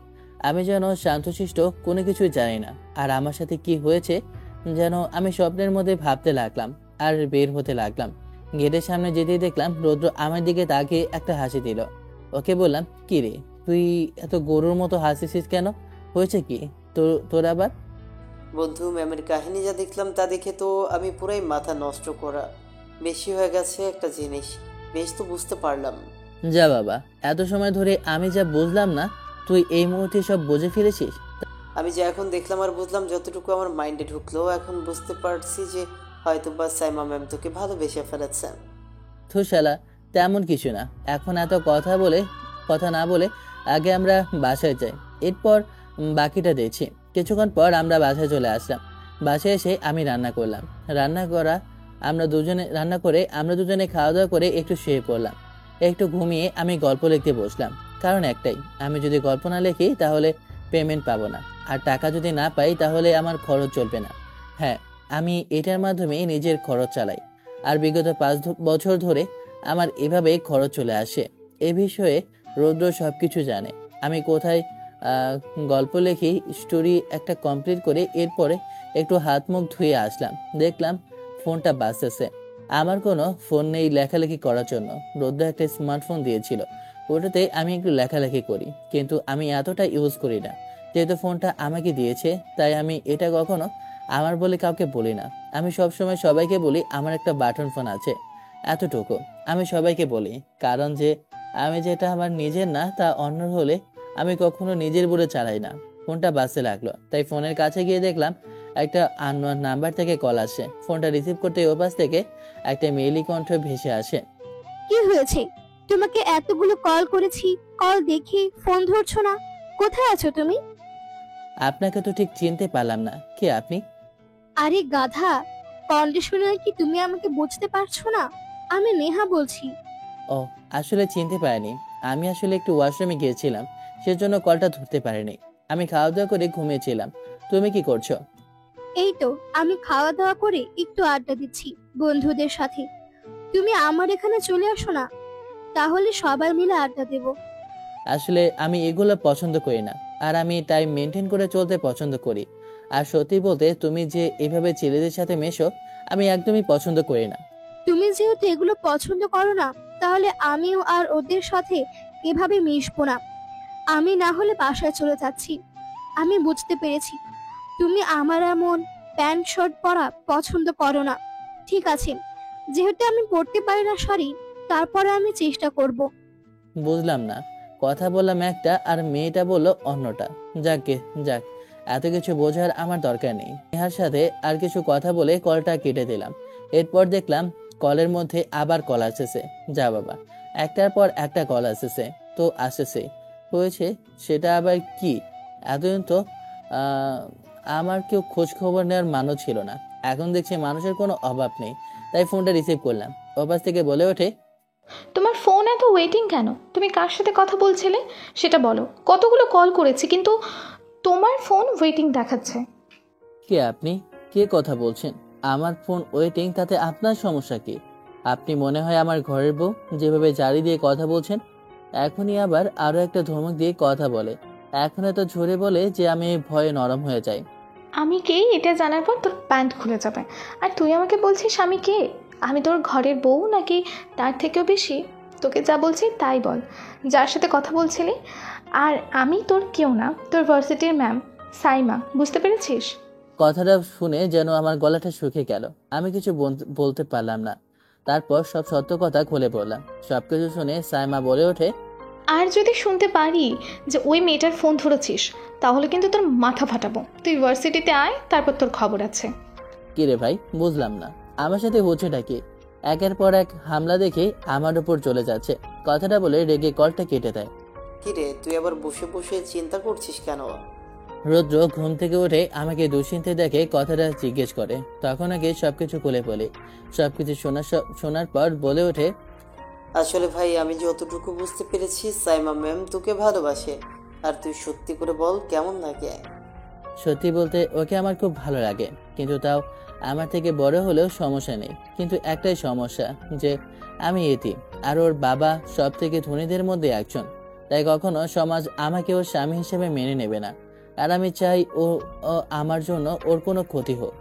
আমি যেন শান্তশিষ্ট কোনো কিছুই জানি না। আর আমার সাথে কি হয়েছে যেন আমি স্বপ্নের মধ্যে ভাবতে লাগলাম আর বের হতে লাগলাম। গেটের সামনে যেতেই দেখলাম রৌদ্র আমার দিকে তাকিয়ে একটা হাসি দিল। ওকে বললাম, কি রে তুই এত গরুর মতো হাসিছিস কেন? হয়েছে কি তোর আবার? বন্ধু, ম্যামের কাহিনী যা দেখলাম তা দেখে তো আমি পুরাই মাথা নষ্ট করা। বেশি হয়ে গেছে একটা জিনিস, বেশ তো বুঝতে পারলাম। যা বাবা, এত সময় ধরে আমি যা বুঝলাম না তুই এই মুহূর্তে সব বুঝে ফেলেছিস। আমি যে এখন দেখলাম আর বুঝলাম যতটুকু আমার মাইন্ডে ঢুকলো, এখন বুঝতে পারছি যে হয়তো বা সাইমা ম্যাম তোকে ভালোবেসে ফেলেছেন। তো শালা, তেমন কিছু না। এখন এত কথা না বলে আগে আমরা বাসায় যাই, এরপর বাকিটা দেখছি। কিছুক্ষণ পর আমরা বাসায় চলে আসলাম। বাসায় এসে আমি রান্না করলাম। রান্না করে আমরা দুজনে খাওয়া দাওয়া করে একটু শুয়ে পড়লাম। একটু ঘুমিয়ে আমি গল্প লিখতে বসলাম। কারণ একটাই, আমি যদি গল্প না লিখি তাহলে পেমেন্ট পাবো না, আর টাকা যদি না পাই তাহলে আমার খরচ চলবে না। হ্যাঁ, আমি এটার মাধ্যমে নিজের খরচ চালাই, আর বিগত 5 বছর ধরে আমার এভাবেই খরচ চলে আসে। এ বিষয়ে রৌদ্র সবকিছু জানে। আমি কোথায় গল্প লিখি, স্টোরি একটা কমপ্লিট করে এরপরে একটু হাত মুখ ধুয়ে আসলাম। দেখলাম ফোনটা বাজতেছে। আমার কোনো ফোন নেই লেখালেখি করার জন্য। রৌদ্র একটা স্মার্টফোন দিয়েছিল, ওটাতে আমি একটু লেখালেখি করি, কিন্তু আমি এতটা ইউজ করি না। যেহেতু ফোনটা আমাকে দিয়েছে তাই আমি এটা কখনো আমার বলে কাউকে বলি না। আমি সবসময় সবাইকে বলি আমার একটা বাটন ফোন আছে, এতটুকু আমি সবাইকে বলি। কারণ যে আমি যেটা আমার নিজের না তা অন্যর হলে আমি কখনো নিজের বলে চালাই না। ফোনটা বাজতে লাগলো, তাই ফোনের কাছে গিয়ে দেখলাম একটা আননোন নাম্বার থেকে কল আসে। ফোনটা রিসিভ করতে ওপাশ থেকে একটা মেয়েলি কণ্ঠ ভেসে আসে। কি হয়েছে? তোমাকে এতগুলো কল করেছি, কল দেখি ফোন ধরছো না। কোথায় আছো তুমি? আপনাকে তো ঠিক চিনতে পারলাম না, কে আপনি? আরে গাধা, কন্ডিশনার কি তুমি আমাকে বুঝতে পারছো না? আমি নেহা বলছি। ও, আসলে চিনতে পারিনি। আমি আসলে একটু ওয়াশরুমে গিয়েছিলাম, সেজন্য কলটা ধরতে পারিনি। আমি খাওয়া দাওয়া করে ঘুমিয়েছিলাম। তুমি কি করছো? এই তো আমি খাওয়া দাওয়া করে একটু আড্ডা দিচ্ছি বন্ধুদের সাথে। তুমি আমার এখানে চলে আসো না, তাহলে সবাই মিলে আড্ডা দেব। আসলে আমি এগুলো পছন্দ করি না, আর আমি টাইম মেনটেন করে চলতে পছন্দ করি। আর সত্যি বলতে তুমি যে এভাবে ছেলেদের সাথে মেশো আমি একদমই পছন্দ করি না। তুমি যেহেতু এগুলো পছন্দ করো না, তাহলে আমিও আর ওদের সাথে এভাবে মিশবো না। আমি না হলে বাসায় চলে যাচ্ছি। আমি বুঝতে পেরেছি তুমি আমার এমন প্যান্ট শার্ট পরা পছন্দ করো না। ঠিক আছে, যেহেতু আমি পরতে পারি না শাড়ি, তারপরে আমি চেষ্টা করব। বুঝলাম না, কথা বললাম একটা আর মেয়েটা বললো অন্যটা। যাক, এত কিছু বোঝার আমার দরকার নেই। নেহার সাথে আর কিছু কথা বলে কলটা কেটে দিলাম। এরপর দেখলাম কলের মধ্যে আবার কল আসতেছে। যা বাবা, একটার পর একটা কল আসতেছে তো আসতেছে। হয়েছে সেটা আবার কি? এতদিন তো আমার কেউ খোঁজ খবর নেওয়ার মানুষ ছিল না, এখন দেখছি মানুষের কোনো অভাব নেই। তাই ফোনটা রিসিভ করলাম। ওপাশ থেকে বলে ওঠে, তোমার ফোন এত ওয়েটিং কেন? তুমি কার সাথে কথা বলছিলে সেটা বলো। কতগুলো কল করেছি কিন্তু তোমার ফোন ওয়েটিং দেখাচ্ছে। কে আপনি? কে কথা বলছেন? আমার ফোন ওয়েটিং, তাতে আপনার সমস্যা কি? আপনি মনে হয় আমার ঘরের বউ, যেভাবে জারি দিয়ে কথা বলছেন। এখনই আবার আরো একটা ধমক দিয়ে কথা বলে। এখন এত ঝরে বলে যে আমি ভয়ে নরম হয়ে যাই। আমি কে এটা জানার পর তোর প্যান্ট খুলে যাবে। আর তুই আমাকে বলছিস আমি কে? আমি তোর ঘরের বউ নাকি তার থেকেও বেশি? তোকে যা বলছি তাই বল। যার সাথে কথা বলছিলি, আর আমি তোর কেউ না, তোর ভার্সিটির ম্যাম সাইমা, বুঝতে পেরেছিস? কথাটা শুনে যেন আমার গলাটা শুকিয়ে গেল। আমি কিছু বলতে পারলাম না। তারপর সব সত্য কথা খুলে বললাম। সবকিছু শুনে সাইমা বলে ওঠে, আর যদি শুনতে পারি যে ওই মেয়েটার ফোন ধরেছিস তাহলে কিন্তু তোর মাথা ফাটাবো। তুই ভার্সিটিতে আয়, তারপর তোর খবর আছে। কি রে ভাই, বুঝলাম না আমার সাথে হচ্ছেটা কি? একের পর এক হামলা দেখে আমার উপর চলে যাচ্ছে। কথাটা বলে রেগে কলটা কেটে দেয়। কিরে, তুই আবার বসে বসে চিন্তা করছিস কেন? রৌদ্র ঘুম থেকে উঠে আমাকে দুশ্চিন্তে দেখে কথাটা জিজ্ঞেস করে। তখন আগে সবকিছু খুলে বলে। সবকিছু শোনার পর বলে ওঠে, আসলে ভাই, আমি যতটুকু বুঝতে পেরেছি সাইমা ম্যাম তোকে ভালোবাসে। আর তুই সত্যি করে বল, কেমন লাগে? সত্যি বলতে ওকে আমার খুব ভালো লাগে, কিন্তু তাও আমার থেকে বড় হলেও সমস্যা নেই। কিন্তু একটাই সমস্যা, যে আমি এতিম, আর ওর বাবা সব থেকে ধনীদের মধ্যে একজন। তাই কখনো সমাজ আমাকে ওর স্বামী হিসেবে মেনে নেবে না। আর আমি চাই ও আমার জন্য ওর কোনো ক্ষতি হোক।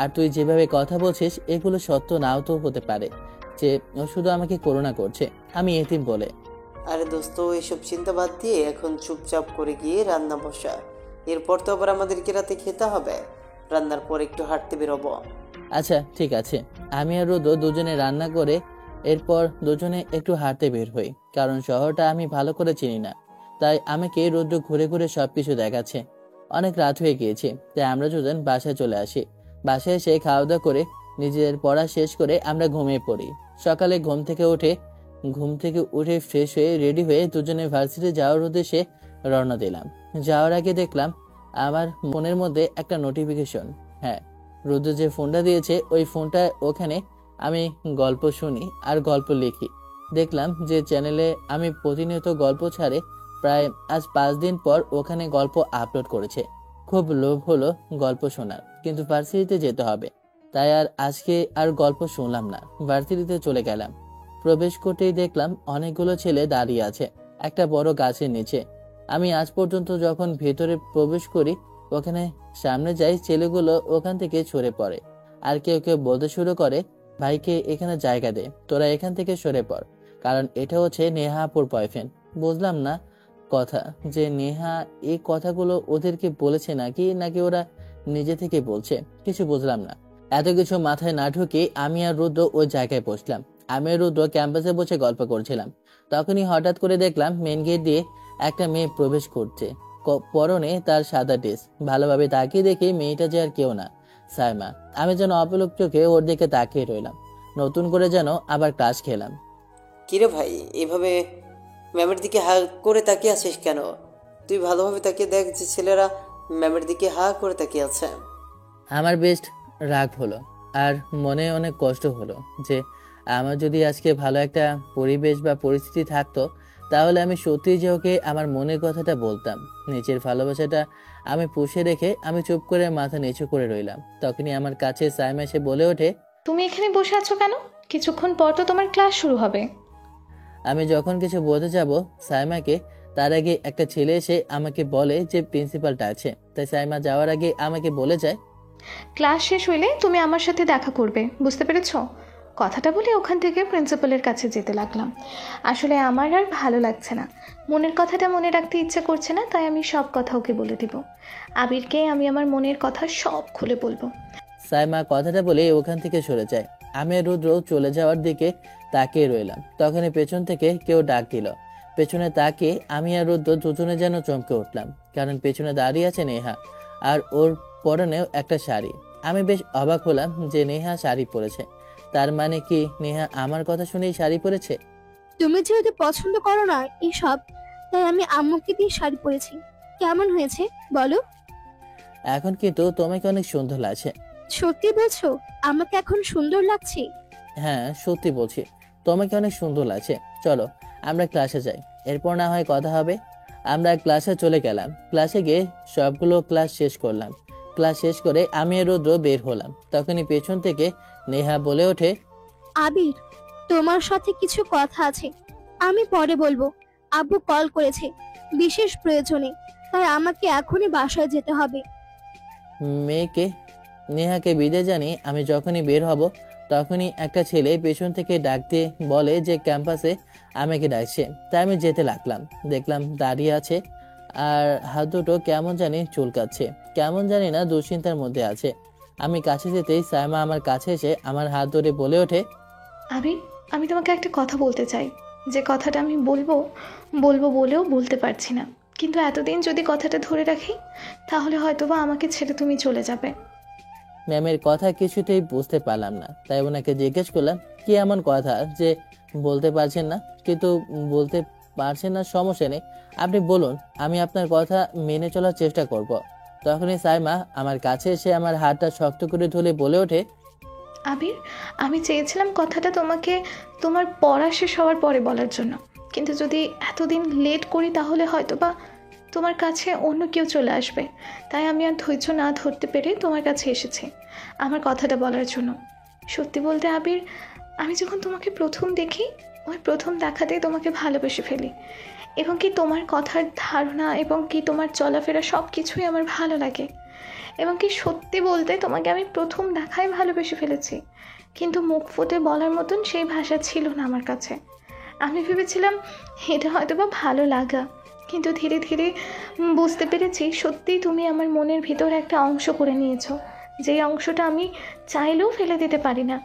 আর তুই যেভাবে কথা বলছিস এগুলো সত্য নাও তো হতে পারে যে ও শুধু আমাকে করুণা করছে, আমি এতিম বলে। আরে দোস্ত, এসব চিন্তা বাদ দিয়ে এখন চুপচাপ করে গিয়ে রান্না বসা। এরপর তো আবার আমাদেরকে রাতে খেতে হবে। রান্নার পর একটু হাঁটতে বেরোবো। আচ্ছা ঠিক আছে। আমি আর রোদো দুজনে রান্না করে এরপর দুজনে একটু হাঁটতে বের হই, কারণ শহরটা আমি ভালো করে চিনি না। তাই আমাকে রোদ্র ঘুরে ঘুরে সবকিছু দেখাচ্ছে। অনেক রাত হয়ে গিয়েছে, তাই আমরা দুজন বাসায় চলে আসি। বাসায় এসে খাওয়া দাওয়া করে নিজের পড়া শেষ করে আমরা ঘুমিয়ে পড়ি। সকালে ঘুম থেকে উঠে ফ্রেশ হয়ে রেডি হয়ে দুজনে ভার্সিটি যাওয়ার উদ্দেশ্যে রওনা দিলাম। যাওয়ার আগে দেখলাম আমার ফোনের মধ্যে একটা নোটিফিকেশন। হ্যাঁ, রুদ্র যে ফোনটা দিয়েছে ওই ফোনটা, ওখানে আমি গল্প শুনি আর গল্প লিখি। দেখলাম যে চ্যানেলে আমি প্রতিনিয়ত গল্প ছাড়ে, প্রায় আজ 5 দিন পর ওখানে গল্প আপলোড করেছে। খুব লোভ হলো গল্প শোনার, কিন্তু ভার্সিটিতে যেতে হবে, তাই আর আজকে আর গল্প শুনলাম না। ভার্সিটিতে চলে গেলাম। প্রবেশ করতেই দেখলাম অনেকগুলো ছেলে দাঁড়িয়ে আছে একটা বড় গাছের নিচে। আমি আজ পর্যন্ত যখন ভেতরে প্রবেশ করি ওখানে সামনে যাই, ছেলেগুলো ওখান থেকে সরে পড়ে। আর কেউ কেউ বলতে শুরু করে, ভাইকে এখানে জায়গা দে, তোরা এখান থেকে সরে পড়, কারণ এটা হচ্ছে নেহাপুর বয়ফ্রেন্ড। বুঝলাম না কথা যে নেহা এই কথাগুলো ওদেরকে বলেছে নাকি ওরা নিজে থেকে বলছে, কিছু বুঝলাম না। এত কিছু মাথায় না ঢুকে আমি আর রুদ্র ওই জায়গায় বসলাম। আমি আর রুদ্র ক্যাম্পাসে বসে গল্প করছিলাম। তখনই হঠাৎ করে দেখলাম মেন গেট দিয়ে একটা মেয়ে প্রবেশ করছে। পরনে তার সাদা ড্রেস। ভালোভাবে তাকিয়ে দেখি মেয়েটা যে আর কেউ না, সাইমা। আমি যেন অপলক চোখে ওর দিকে তাকিয়ে রইলাম, নতুন করে যেন আবার ক্লাস খেলাম। কিরে ভাই, এভাবে ম্যামের দিকে হা করে তাকিয়ে আছিস কেন? তুই ভালোভাবে তাকিয়ে দেখ যে ছেলেরা ম্যামের দিকে হা করে তাকিয়ে আছে। আমার বেস্ট রাগ হলো আর মনে অনেক কষ্ট হলো যে আমার যদি আজকে ভালো একটা পরিবেশ বা পরিস্থিতি থাকতো, তাহলে আমি সত্যিই যে ওকে আমার মনের কথাটা বলতাম। নিজের ভালোবাসাটা আমি পুষে রেখে আমি চুপ করে মাথা নিচু করে রইলাম। তখনই আমার কাছে সাইমা এসে বলে ওঠে, তুমি এখানে বসে আছো কেন? কিছুক্ষণ পর তো তোমার ক্লাস শুরু হবে। আমি যখন কিছু বলতে যাব সাইমাকে, তার আগে একটা ছেলে এসে আমাকে বলে যে প্রিন্সিপালটা আছে। তাই সাইমা যাওয়ার আগে আমাকে বলে যায়, ক্লাস শেষ হইলে তুমি আমার সাথে দেখা করবে, বুঝতে পেরেছো? কথাটা বলে ওখান থেকে প্রিন্সিপালের কাছে যেতে লাগলাম। আসলে আমার আর ভালো লাগছে না, মনের কথাটা মনে রাখতে ইচ্ছে করছে না, তাই আমি সব কথা ওকে বলে দেব। আবিরকে আমি আমার মনের কথা সব খুলে বলবো। সাইমা কথাটা বলে ওখান থেকে সরে যায়। আমি আর রুদ্র চলে যাওয়ার দিকে তাকিয়ে রইলাম। তখনই পেছন থেকে কেউ ডাক দিল। পেছনে তাকিয়ে আমি আর রুদ্র দুজনে যেন চমকে উঠলাম, কারণ পেছনে দাঁড়িয়ে আছে নেহা, আর ওর পরনেও একটা শাড়ি। আমি বেশ অবাক হলাম যে নেহা শাড়ি পরেছে। তার মানে কি নেহা আমার কথা শুনেই শাড়ি পরেছে? তুমি যেহেতু পছন্দ করো না এসব, তাই আমি আম্মুকে দিয়ে শাড়ি পরেছি। কেমন হয়েছে বলো? এখন কিন্তু তোমাকে অনেক সুন্দর লাগছে। সত্যি বলছো আমাকে এখন সুন্দর লাগছে? হ্যাঁ সত্যি বলছি, তোমাকে অনেক সুন্দর লাগছে। চলো আমরা ক্লাসে যাই, এরপর না হয় কথা হবে। আমরা ক্লাসে চলে গেলাম। ক্লাসে গিয়ে সবগুলো ক্লাস শেষ করলাম। ক্লাস শেষ করে আমি আর রুদ্র বের হলাম। তখনই পেছন থেকে নেহা বলে ওঠে, আবির, তোমার সাথে কিছু কথা আছে, আমি পরে বলবো। আব্বু কল করেছে বিশেষ প্রয়োজনে, তাই আমাকে এখনই বাসায় যেতে হবে। নেহাকে বিদায় জানিয়ে আমি যখনই বের হব, তখনই একটা ছেলে পেছন থেকে ডাকতে বলে যে ক্যাম্পাসে আমাকে ডাকছে। তাই আমি যেতে লাগলাম। দেখলাম দাঁড়িয়ে আছে আর হাত দুটো কেমন জানি চুলকাচ্ছে, কেমন জানি না দুশ্চিন্তার মধ্যে আছে। আমি কাছে যেতেই সাইমা আমার কাছে এসে আমার হাত ধরে বলে ওঠে, আবির, আমি তোমাকে একটা কথা বলতে চাই, যে কথাটা আমি বলবো বলেও বলতে পারছি না। কিন্তু এতদিন যদি কথাটা ধরে রাখি, তাহলে হয়তোবা আমাকে ছেড়ে তুমি চলে যাবে। ম্যামের কথা কিছুতেই বুঝতে পারলাম না, তাই ওনাকে জিজ্ঞেস করলাম, কি এমন কথা যে বলতে পারছেন না? কিন্তু বলতে পারছেন না সমস্যা নেই, আপনি বলুন, আমি আপনার কথা মেনে চলার চেষ্টা করব। তখনই সাইমা আমার কাছে এসে আমার হাতটা শক্ত করে ধরে বলে ওঠে, আবির, আমি চেয়েছিলাম কথাটা তোমাকে তোমার পড়া শেষ হওয়ার পরে বলার জন্য, কিন্তু যদি এতদিন লেট করি তাহলে হয়তোবা তোমার কাছে অন্য কেউ চলে আসবে। তাই আমি আর ধৈর্য না ধরতে পেরে তোমার কাছে এসেছি আমার কথাটা বলার জন্য। সত্যি বলতে আবির, আমি যখন তোমাকে প্রথম দেখি, ওই প্রথম দেখাতেই তোমাকে ভালোবেসে ফেলি। এবং কি তোমার কথার ধারণা এবং কি তোমার চলাফেরা সব কিছুই আমার ভালো লাগে। এবং কি সত্যি বলতে তোমাকে আমি প্রথম দেখায় ভালোবেসে ফেলেছি, কিন্তু মুখ ফুটে বলার মতন সেই ভাষা ছিল না আমার কাছে। আমি ভেবেছিলাম এটা হয়তো বা ভালো লাগা, কিন্তু ধীরে ধীরে বুঝতে পেরেছি সত্যিই তুমি আমার মনের ভিতর একটা অংশ করে নিয়েছো, যেই অংশটা আমি চাইলেও ফেলে দিতে পারি না।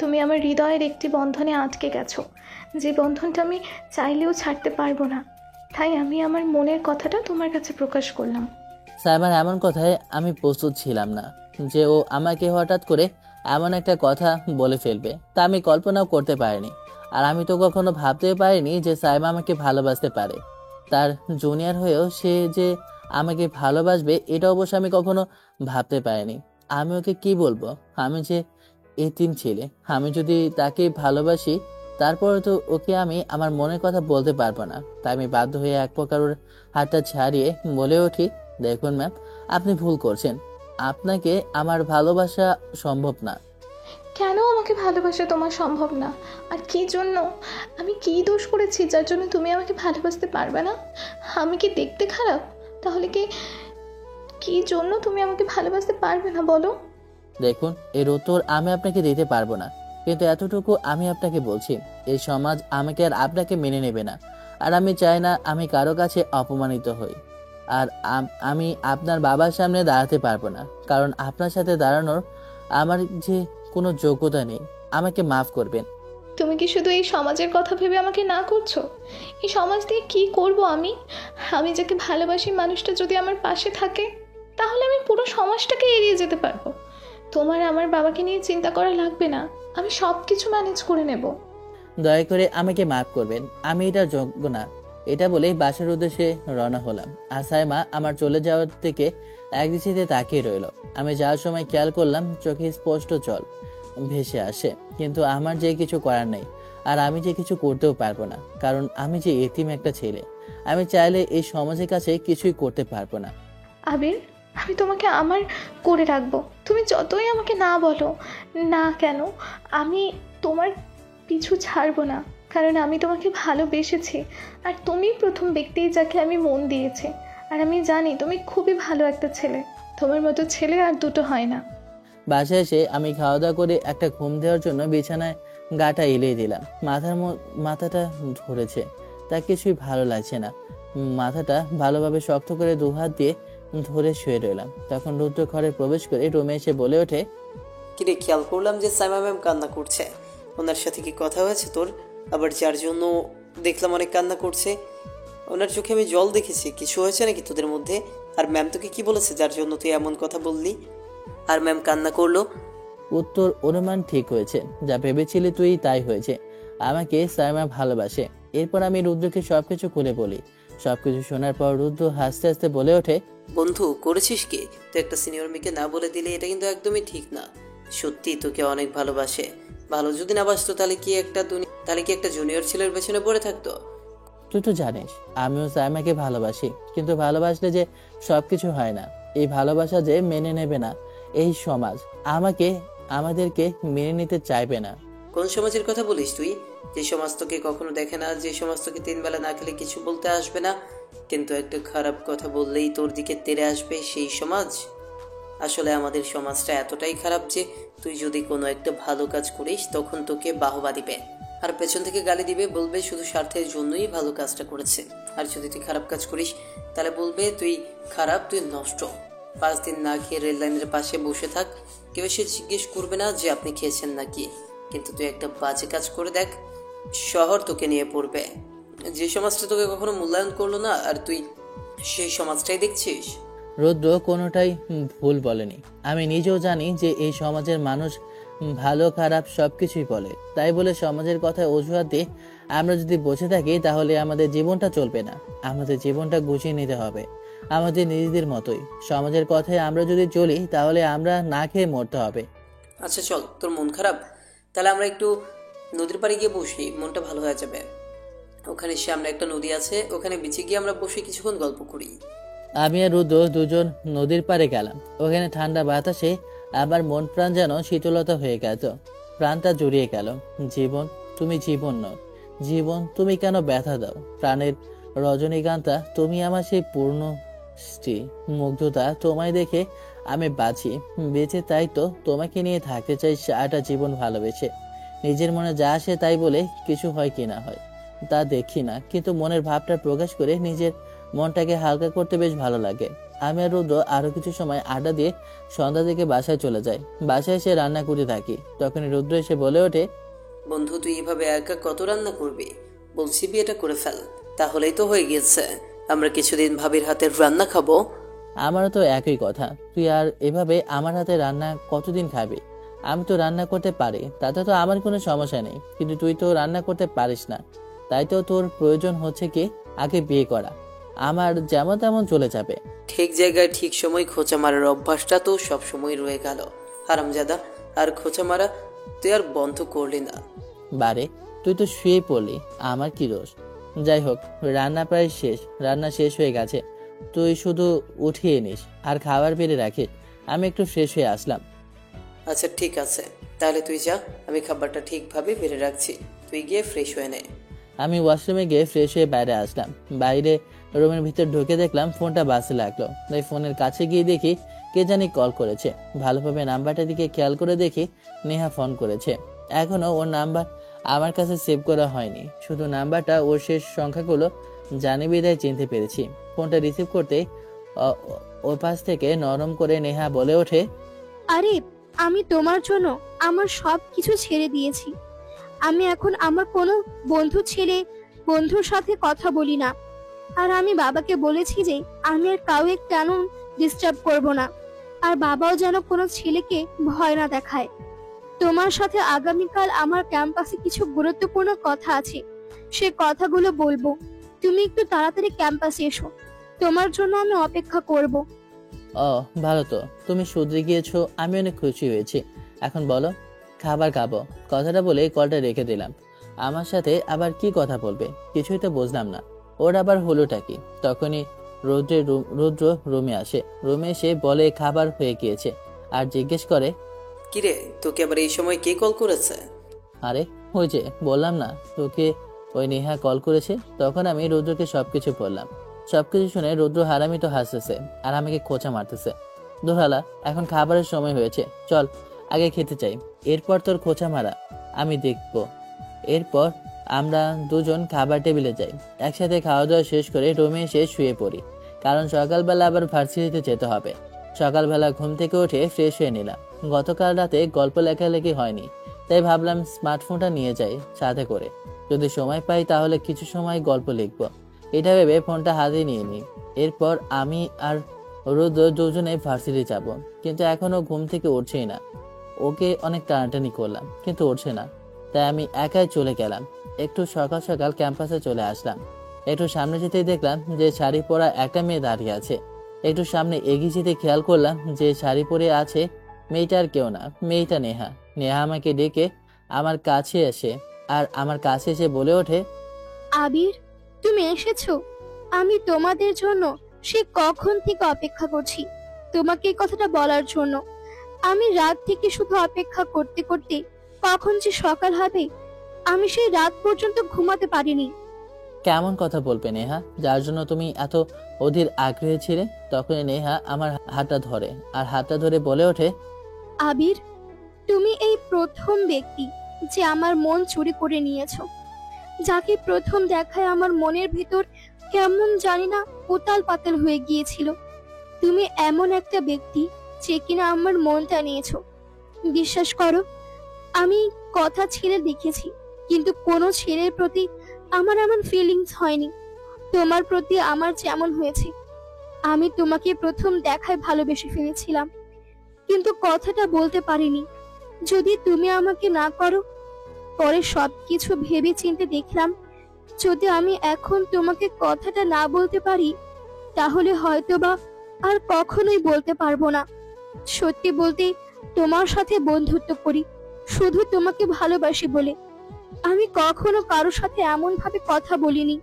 তুমি আমার হৃদয়ের একটি বন্ধনে আটকে গেছো, যে বন্ধনটা আমি চাইলেও ছাড়তে পারবো না। তাই আমি আমার মনের কথাটা তোমার কাছে প্রকাশ করলাম। সাইমার এমন কথায় আমি প্রস্তুত ছিলাম না যে ও আমাকে হঠাৎ করে এমন একটা কথা বলে ফেলবে, তা আমি কল্পনাও করতে পারিনি। আর আমি তো কখনো ভাবতেও পারিনি যে সাইমা আমাকে ভালোবাসতে পারে। তার জুনিয়র হয়েও সে যে আমাকে ভালোবাসবে এটা অবশ্য আমি কখনো ভাবতে পারিনি। আমি ওকে কি বলবো? আমি যে এতিম ছেলে, আমি যদি তাকে ভালোবাসি তারপরে তো ওকে আমি আমার মনের কথা বলতে পারবো না। তাই আমি বাধ্য হয়ে এক প্রকার ওর হাতটা ছাড়িয়ে বলে উঠি, দেখুন ম্যাম, আপনি ভুল করছেন। আপনাকে আমার ভালোবাসা সম্ভব না। কেন আমাকে ভালোবাসা তোমার সম্ভব না? আর কী জন্য? আমি কী দোষ করেছি যার জন্য তুমি আমাকে ভালোবাসতে পারবে না? আমি কি দেখতে খারাপ? তাহলে কী জন্য তুমি আমাকে ভালোবাসতে পারবে না বলো? দেখুন, এর উত্তর আমি আপনাকে দিতে পারবো না, কিন্তু এতটুকু আমি আপনাকে বলছি, এই সমাজ আমাকে আর আপনাকে মেনে নেবে না। আর আমি চাই না আমি কারো কাছে অপমানিত হই। আর আমি আপনার বাবার সামনে দাঁড়াতে পারবো না, কারণ আপনার সাথে দাঁড়ানোর আমার যে কোনো যোগ্যতা নেই। আমাকে মাফ করবেন। তুমি কি শুধু এই সমাজের কথা ভেবে আমাকে না করছো? এই সমাজ দিয়ে কি করব আমি? আমি যাকে ভালোবাসি মানুষটা যদি আমার পাশে থাকে, তাহলে আমি পুরো সমাজটাকে এড়িয়ে যেতে পারবো। তোমার আমার বাবাকে নিয়ে চিন্তা করা লাগবে না, আমি সব কিছু ম্যানেজ করে নেব। দয়া করে আমাকে মাফ করবেন, আমি এটা যোগ্য না। এটা বলে বাসার উদ্দেশ্যে রওনা হলাম। আর সাইমা আমার চলে যাওয়ার থেকে একদৃষ্টিতে তাকিয়ে রইল। আমি যাওয়ার সময় খেয়াল করলাম চোখে স্পষ্ট জল ভেসে আসে, কিন্তু আমার যে কিছু করার নেই। আর আমি যে কিছু করতেও পারবো না, কারণ আমি যে এতিম একটা ছেলে। আমি চাইলে এই সমাজের কাছে কিছুই করতে পারবো না। আবির, আমি তোমাকে আমার করে রাখবো। তুমি যতই আমাকে না বলো না কেন, আমি তোমার পিছু ছাড়বো না, কারণ আমি তোমাকে ভালোবেসেছি। আর তুমি প্রথম ব্যক্তি যাকে আমি মন দিয়েছি। আর আমি জানি তুমি খুবই ভালো একটা ছেলে, তোমার মতো ছেলে আর দুটো হয় না। বাসায় এসে আমি খাওয়া দাওয়া করে একটা ঘুম দেওয়ার জন্য বিছানায় গাটা এলিয়ে দিলাম। মাথাটা ধরেছে, তা কিছুই ভালো লাগছে না। মাথাটা ভালোভাবে শক্ত করে দুহাত দিয়ে ধরে শুয়ে রইলাম। তখন রুদ্র ঘরে প্রবেশ করে রুমে এসে বলে ওঠে, কিরে, খেয়াল করলাম যে সাইমা ম্যাম কান্না করছে। ওনার সাথে কি কথা হয়েছে তোর? আবার যার জন্য দেখলাম অনেক কান্না করছে, ওনার চোখে আমি জল দেখেছি। কিছু হয়েছে নাকি তোদের মধ্যে? আর ম্যাম তোকে কি বলেছে যার জন্য তুই এমন কথা বললি আর ম্যাম কান্না করলো? উত্তর অনুমান ঠিক হয়েছে, যা ভেবেছিলি তুই তাই হয়েছে। আমাকে সাইমা ভালোবাসে। এরপর আমি রুদ্রকে সবকিছু খুলে বলি। সবকিছু শোনার পর রুদ্র হাসতে হাসতে বলে ওঠে, বন্ধু, করেছিস কি? তুই একটা সিনিয়র মেয়েকে না বলে দিলে এটা কিন্তু একদমই ঠিক না। সত্যি তোকে অনেক ভালোবাসে। ভালো যদি না বাসতো তাহলে কি একটা জুনিয়র ছেলের পেছনে পড়ে থাকতো? তুই তো জানিস আমিও সাইমাকে ভালোবাসি, কিন্তু ভালোবাসলে যে সবকিছু হয় না। এই ভালোবাসা যে মেনে নেবে না এই সমাজ, আমাদেরকে মেনে নিতে চাইবে না। কোন সমাজের কথা বলিস তুই? যে সমাজ তোকে কখনো দেখে না, যে সমাজ তোকে 3 বেলা না খেলে কিছু বলতে আসবে না, কিন্তু একটা খারাপ কথা বললেই তোর দিকে তেড়ে আসবে, সেই সমাজ? আসলে আমাদের সমাজটা এতটাই খারাপ যে তুই যদি কোনো একটা ভালো কাজ করিস তখন তোকে বাহবা দিবে, আর পেছন থেকে গালি দিবে, বলবে শুধু স্বার্থের জন্যই ভালো কাজটা করেছে। আর যদি তুই খারাপ কাজ করিস তাহলে বলবে তুই খারাপ, তুই নষ্ট। 5 দিন না খেয়ে রেল লাইনের পাশে বসে থাক, কেউ এসে জিজ্ঞেস করবে না যে আপনি খেয়েছেন নাকি। কিন্তু তুই একটা বাজে কাজ করে দেখ, শহর তোকে নিয়ে পড়বে। যে সমাজটা তোকে কখনো মূল্যায়ন করলো না, আর তুই সেই সমাজটাই দেখছিস। রুদ্র কোনোটাই ভুল বলেনি। আমি নিজেও জানি যে এই সমাজের মানুষ ভালো খারাপ সবকিছুই বলে। তাই বলে সমাজের কথায় অজুহাত দিয়ে আমরা যদি বসে থাকি তাহলে আমাদের জীবনটা চলবে না। আমাদের জীবনটা গুছিয়ে নিতে হবে আমাদের নিজেদের মতোই। সমাজের কথায় আমরা যদি চলি তাহলে আমরা না খেয়ে মরতে হবে। আচ্ছা চল, তোর মন খারাপ, তাহলে আমরা একটু নদীর পাড়ে গিয়ে বসি, মনটা ভালো হয়ে যাবে। ওখানে সামনে একটা নদী আছে, ওখানে বিচে গিয়ে আমরা বসে কিছুক্ষণ গল্প করি। আমি আর রুদ্র দুজন নদীর পাড়ে গেলাম। ওখানে ঠান্ডা বাতাসে আমার মন প্রাণ যেন শীতলতা হয়ে গেল, প্রাণটা জড়িয়ে গেল। জীবন, তুমি জীবন নও। জীবন, তুমি কেন ব্যথা দাও? প্রাণের রজনীকান্তা, তুমি আমার সেই পূর্ণ স্ত্রী। মুগ্ধতা, তোমায় দেখে আমি বাঁচি, বেঁচে তাই তো তোমাকে নিয়ে থাকতে চাই সারাটা জীবন ভালোবেসে। নিজের মনে যা আসে তাই বলে কিছু হয় কি না হয় তা দেখি না, কিন্তু মনের ভাবটা প্রকাশ করে নিজের মনটাকে হালকা করতে বেশ ভালো লাগে। আমি আর রুদ্র আরো কিছু সময় আড্ডা দিয়ে সন্ধ্যা থেকে বাসায় চলে যাই। বাসায় এসে রান্না করতে থাকি, তখনই রুদ্র এসে বলে ওঠে, বন্ধু তুই এভাবে একা কত রান্না করবি? বলছি বিয়েটা করে ফেল, তাহলেই তো হয়ে গিয়েছে। আমরা কিছুদিন ভাবির হাতের রান্না খাবো। আমারও তো একই কথা, তুই আর এভাবে আমার হাতে রান্না কতদিন খাবি? আমি তো রান্না করতে পারি, তাতে তো আমার কোনো সমস্যা নেই, কিন্তু তুই তো রান্না করতে পারিস না। তাই তো তোর প্রয়োজন হচ্ছে কি আগে বিয়ে করা, আমার যেমন তেমন চলে যাবে। ঠিক জায়গায় ঠিক সময় খোঁচা মারার অভ্যাসটা তো সব সময় রয়ে গেল। হারামজাদা, আর খোঁচা মারা তুই আর বন্ধ করলি না। বারে, তুই তো শুয়ে পড়লি, আমার কি দোষ? যাই হোক, রান্না প্রায় শেষ, রান্না শেষ হয়ে গেছে। তুই শুধু উঠিয়ে নিস আর খাবার বেড়ে রাখিস, আমি একটু ফ্রেশ হয়ে আসলাম। আচ্ছা ঠিক আছে, তাহলে তুই যা, আমি খাবারটা ঠিকভাবে বেড়ে রাখছি, তুই গিয়ে ফ্রেশ হয়ে নে। আমি ওয়াশরুমে গিয়ে ফ্রেশ হয়ে বাইরে আসলাম। বাইরে রুমের ভিতর ঢুকে দেখলাম ফোনটা বাজতে লাগলো, তাই ফোনের কাছে গিয়ে দেখি কে জানি কল করেছে। ভালোভাবে নাম্বারটার দিকে খেয়াল করে দেখি নেহা ফোন করেছে। এখনো ওর নাম্বার আমার কাছে সেভ করা হয়নি, শুধু নাম্বারটা ওর শেষ সংখ্যাগুলো জানি বিদায় চিনতে পেরেছি। ফোনটা রিসিভ করতে ওর পাশ থেকে নরম করে নেহা বলে ওঠে, আরে, আমি তোমার জন্য আমার সব কিছু ছেড়ে দিয়েছি। আমি এখন আমার কোনো বন্ধুর সাথে কথা বলি না। আর আমি বাবাকে বলেছি যে আমি আর কাউকে কেন ডিস্টার্ব করব না, আর বাবাও যেন কোনো ছেলেকে ভয় না দেখায়। তোমার সাথে আগামীকাল আমার ক্যাম্পাসে কিছু গুরুত্বপূর্ণ কথা আছে, সে কথাগুলো বলবো। তুমি একটু তাড়াতাড়ি ক্যাম্পাসে এসো, তোমার জন্য আমি অপেক্ষা করব। ও ভালো তো, তুমি শুধরে গিয়েছো, আমি অনেক খুশি হয়েছি। এখন বলো, খাবার খাবো। কথাটা বলে কলটা রেখে দিলাম। আমার সাথে আবার কি কথা বলবে কিছুই তো বুঝলাম না। ওর আবার হলোটা কি? তখনই রুদ্র রুমে আসে। রুমে এসে বলে খাবার হয়ে গিয়েছে, আর জিজ্ঞেস করে, কিরে, তোকে আবার এই সময় কে কল করেছে? আরে ওই যে বললাম না তোকে, ওই নেহা কল করেছে। তখন আমি রুদ্রকে সবকিছু বললাম। সবকিছু শুনে রুদ্র হারামি তো হাসতেছে আর আমাকে খোঁচা মারতেছে। দোহালা, এখন খাবারের সময় হয়েছে, চল আগে খেতে চাই, এরপর তোর খোঁচা মারা আমি দেখবো। এরপর আমরা দুজন খাবার টেবিলে যাই। একসাথে খাওয়া দাওয়া শেষ করে রুমে এসে শুয়ে পড়ি, কারণ সকালবেলা আবার ভার্সিটিতে যেতে হবে। সকালবেলা ঘুম থেকে উঠে ফ্রেশ হয়ে নিলাম। গতকাল রাতে গল্প লেখালেখি হয়নি, তাই ভাবলাম স্মার্টফোনটা নিয়ে যাই সাথে করে, যদি সময় পাই তাহলে কিছু সময় গল্প লিখব। এটা ভেবে ফোনটা হাতে নিয়ে নিই। এরপর আমি আর রুদ্র দুজনে ভার্সিটি যাব, কিন্তু এখনো ঘুম থেকে উঠছেই না। ওকে অনেক টানাটানি করলাম কিন্তু উঠছে না, তাই আমি একাই চলে গেলাম। একটু সকাল সকাল ক্যাম্পাসে চলে আসলাম। একটু সামনে যেতেই দেখলাম যে শাড়ি পরা একটা মেয়ে দাঁড়িয়ে আছে। একটু সামনে এগিয়ে যেতে খেয়াল করলাম যে শাড়ি পরে আছে মেয়েটা আর কেউ না, মেয়েটা নেহা। নেহা আমাকে ডেকে আমার কাছে এসে বলে ওঠে, আবির, তুমি এসেছো? আমি তোমাদের জন্য সে কখন থেকে অপেক্ষা করছি তোমাকে এই কথাটা বলার জন্য। আমি রাত থেকে শুধু অপেক্ষা করতে করতে কখন যে সকাল হবে আমি সেই রাত পর্যন্ত ঘুমাতে পারিনি। কেমন কথা বলবে নেহা, যার জন্য তুমি এত অধীর আগ্রহী ছিলে? তখন নেহা আমার হাতটা ধরে আর হাতটা ধরে বলে ওঠে, আবির, তুমি এই প্রথম ব্যক্তি যে আমার মন চুরি করে নিয়েছো। যাকে প্রথম দেখায় আমার মনের ভিতর কেমন জানি না উতাল পাতাল হয়ে গিয়েছিল। তুমি এমন একটা ব্যক্তি যে কিনা আমার মনটা নিয়েছো। বিশ্বাস করো, আমি কথা ছেড়ে দেখেছি, কিন্তু কোনো ছেলের প্রতি আমার এমন ফিলিংস হয়নি তোমার প্রতি আমার যেমন হয়েছে। আমি তোমাকে প্রথম দেখায় ভালোবেসে ফেলেছিলাম, কিন্তু কথাটা বলতে পারিনি। যদি তুমি আমাকে না করো, পরে সবকিছু ভেবে চিন্তে দেখলাম যদি আমি এখন তোমাকে কথাটা না বলতে পারি তাহলে হয়তোবা আর কখনোই বলতে পারবো না। সত্যি বলতে, তোমার সাথে বন্ধুত্ব করি শুধু তোমাকে ভালোবাসি বলে। আমি কখনো কারোর সাথে এমন ভাবে কথা বলিনি,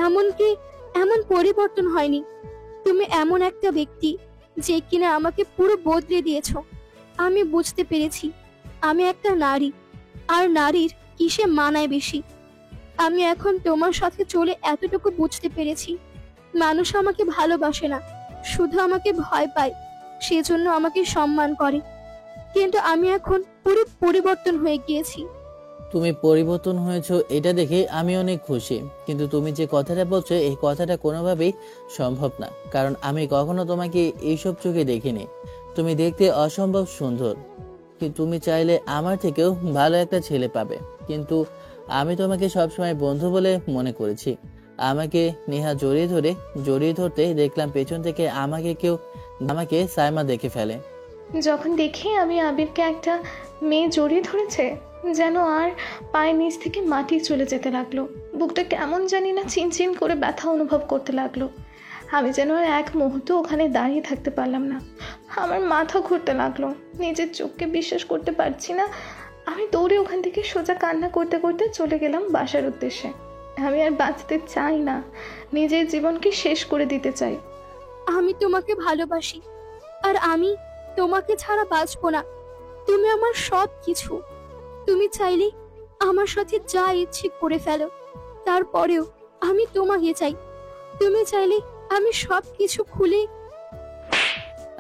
এমনকি এমন পরিবর্তন হয়নি। তুমি এমন একটা ব্যক্তি যে কিনা আমাকে পুরো বদলে দিয়েছো। আমি বুঝতে পেরেছি আমি একটা নারী, আর নারীর কিসে মানায় বেশি। আমি এখন তোমার সাথে চলে এতটুকু বুঝতে পেরেছি, মানুষ আমাকে ভালোবাসে না, শুধু আমাকে ভয় পায়, সেজন্য আমাকে সম্মান করে। কিন্তু আমি এখন পুরো পরিবর্তন হয়ে গিয়েছি। তুমি পরিবর্তন হয়েছো এটা দেখে আমি অনেক খুশি, কিন্তু তুমি যে কথাটা বলছো এই কথাটা কোনোভাবেই সম্ভব না, কারণ আমি কখনো তোমাকে এইসব চোখে দেখিনি। তুমি দেখতে অসম্ভব সুন্দর, তুমি চাইলে আমার থেকেও ভালো একটা ছেলে পাবে, কিন্তু আমি তোমাকে সবসময় বন্ধু বলে মনে করেছি। আমাকে নেহা জড়িয়ে ধরতে দেখলাম পেছন থেকে আমাকে সাইমা দেখে ফেলে। যখন দেখি আমি আবিরকে একটা মেয়ে জড়িয়ে ধরেছে, যেন আর পায়ের নিচ থেকে মাটি চলে যেতে লাগলো। বুকটা কেমন জানি না চিনচিন করে ব্যথা অনুভব করতে লাগলো। আমি যেন আর এক মুহূর্ত ওখানে দাঁড়িয়ে থাকতে পারলাম না। আমার মাথা ঘুরতে লাগলো, নিজের চোখকে বিশ্বাস করতে পারছি না। আমি দৌড়ে ওখান থেকে সোজা কান্না করতে করতে চলে গেলাম বাসার উদ্দেশ্যে। আমি আর বাঁচতে চাই না, নিজের জীবনকে শেষ করে দিতে চাই। আমি তোমাকে ভালোবাসি, আর আমি তোমাকে ছাড়া বাঁচবো না। তুমি আমার সব কিছু। তুমি চাইলে আমার সাথে যা ইচ্ছে করে ফেলো, তারপরেও আমি তোমাকে চাই। তুমি চাইলে আমি সব কিছু খুলে।